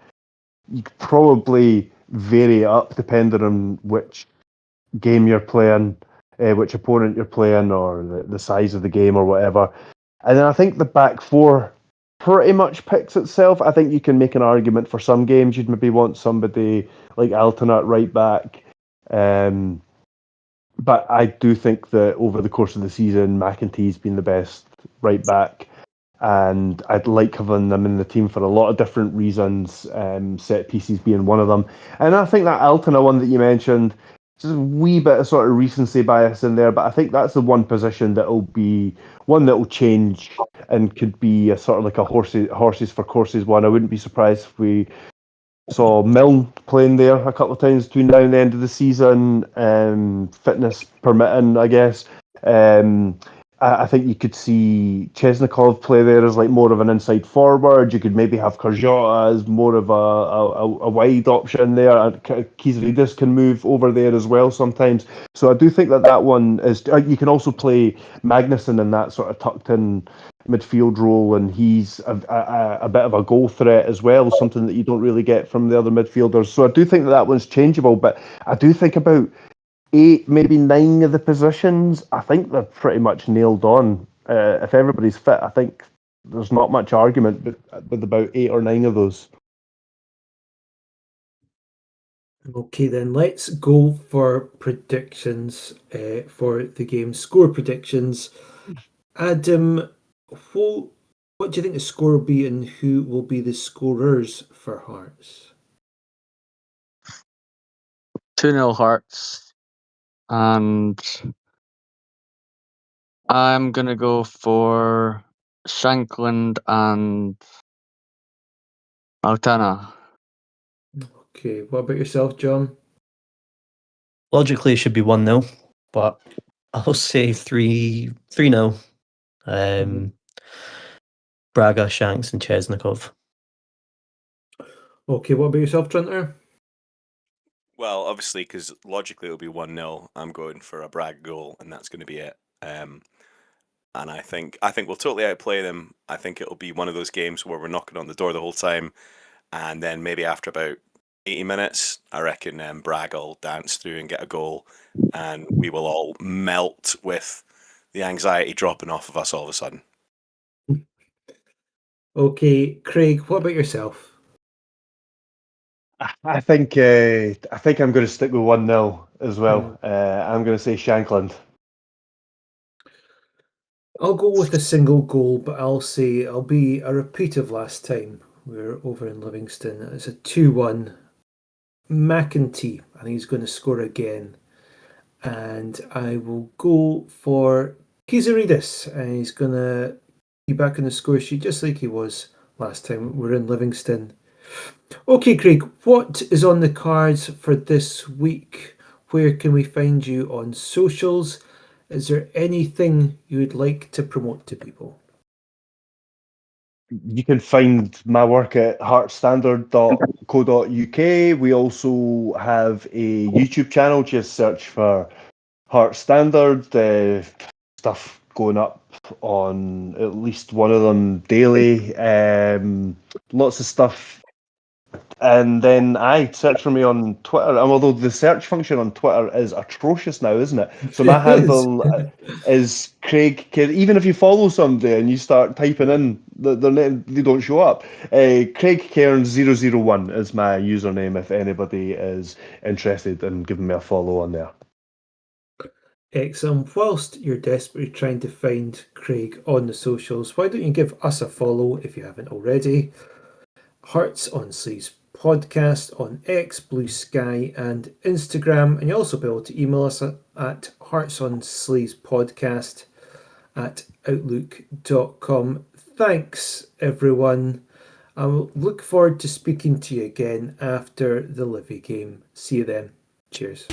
you could probably vary it up depending on which game you're playing, which opponent you're playing, or the size of the game or whatever. And then I think the back four pretty much picks itself. I think you can make an argument for some games you'd maybe want somebody like Alton at right back. But I do think that over the course of the season, McEntee's been the best right back. And I'd like having them in the team for a lot of different reasons, set pieces being one of them. And I think that Altona one that you mentioned, just a wee bit of sort of recency bias in there, but I think that's the one position that'll be one that'll change and could be a sort of like a horses for courses one. I wouldn't be surprised if we saw Milne playing there a couple of times between now and the end of the season, fitness permitting, I guess. I think you could see Chesnikov play there as like more of an inside forward. You could maybe have Karjota as more of a wide option there. And Kizridis can move over there as well sometimes. So I do think that one is. You can also play Magnuson in that sort of tucked in midfield role, and he's a bit of a goal threat as well, something that you don't really get from the other midfielders. So I do think that one's changeable, but I do think about 8, maybe 9 of the positions, I think they're pretty much nailed on. If everybody's fit, I think there's not much argument with about 8 or 9 of those. Okay, then let's go for predictions for the game. Score predictions. Adam, what do you think the score will be, and who will be the scorers for Hearts? 2-0 Hearts, and I'm going to go for Shankland and Altana. Okay, what about yourself, John? Logically, it should be 1-0, but I'll say 3-0. Braga, Shanks, and Chesnikov. Okay, what about yourself, Trunter? Well, obviously, because logically it'll be 1-0. I'm going for a Bragg goal, and that's going to be it. And I think we'll totally outplay them. I think it'll be one of those games where we're knocking on the door the whole time, and then maybe after about 80 minutes, I reckon Bragg will dance through and get a goal, and we will all melt with the anxiety dropping off of us all of a sudden. Okay, Craig, what about yourself? I think I'm going to stick with 1-0 as well. I'm going to say Shankland. I'll go with a single goal, but I'll say I'll be a repeat of last time. We were over in Livingston. It's a 2-1. McEntee, I think he's going to score again. And I will go for Kizaridis, and he's going to be back on the score sheet just like he was last time we were in Livingston. Okay, Craig, what is on the cards for this week? Where can we find you on socials? Is there anything you would like to promote to people? You can find my work at heartstandard.co.uk. We also have a YouTube channel. Just search for Heart Standard. Stuff going up on at least one of them daily. Lots of stuff. And then I search for me on Twitter. And although the search function on Twitter is atrocious now, isn't it? So my handle is Craig Cairns. Even if you follow somebody and you start typing in their name, they don't show up. Craig Cairns 001 is my username if anybody is interested in giving me a follow on there. Excellent. Whilst you're desperately trying to find Craig on the socials, why don't you give us a follow if you haven't already? Hearts on Sleeves podcast on X, Blue Sky, and Instagram. And you'll also be able to email us at heartsonsleevespodcast@outlook.com. Thanks, everyone. I will look forward to speaking to you again after the Livy game. See you then. Cheers.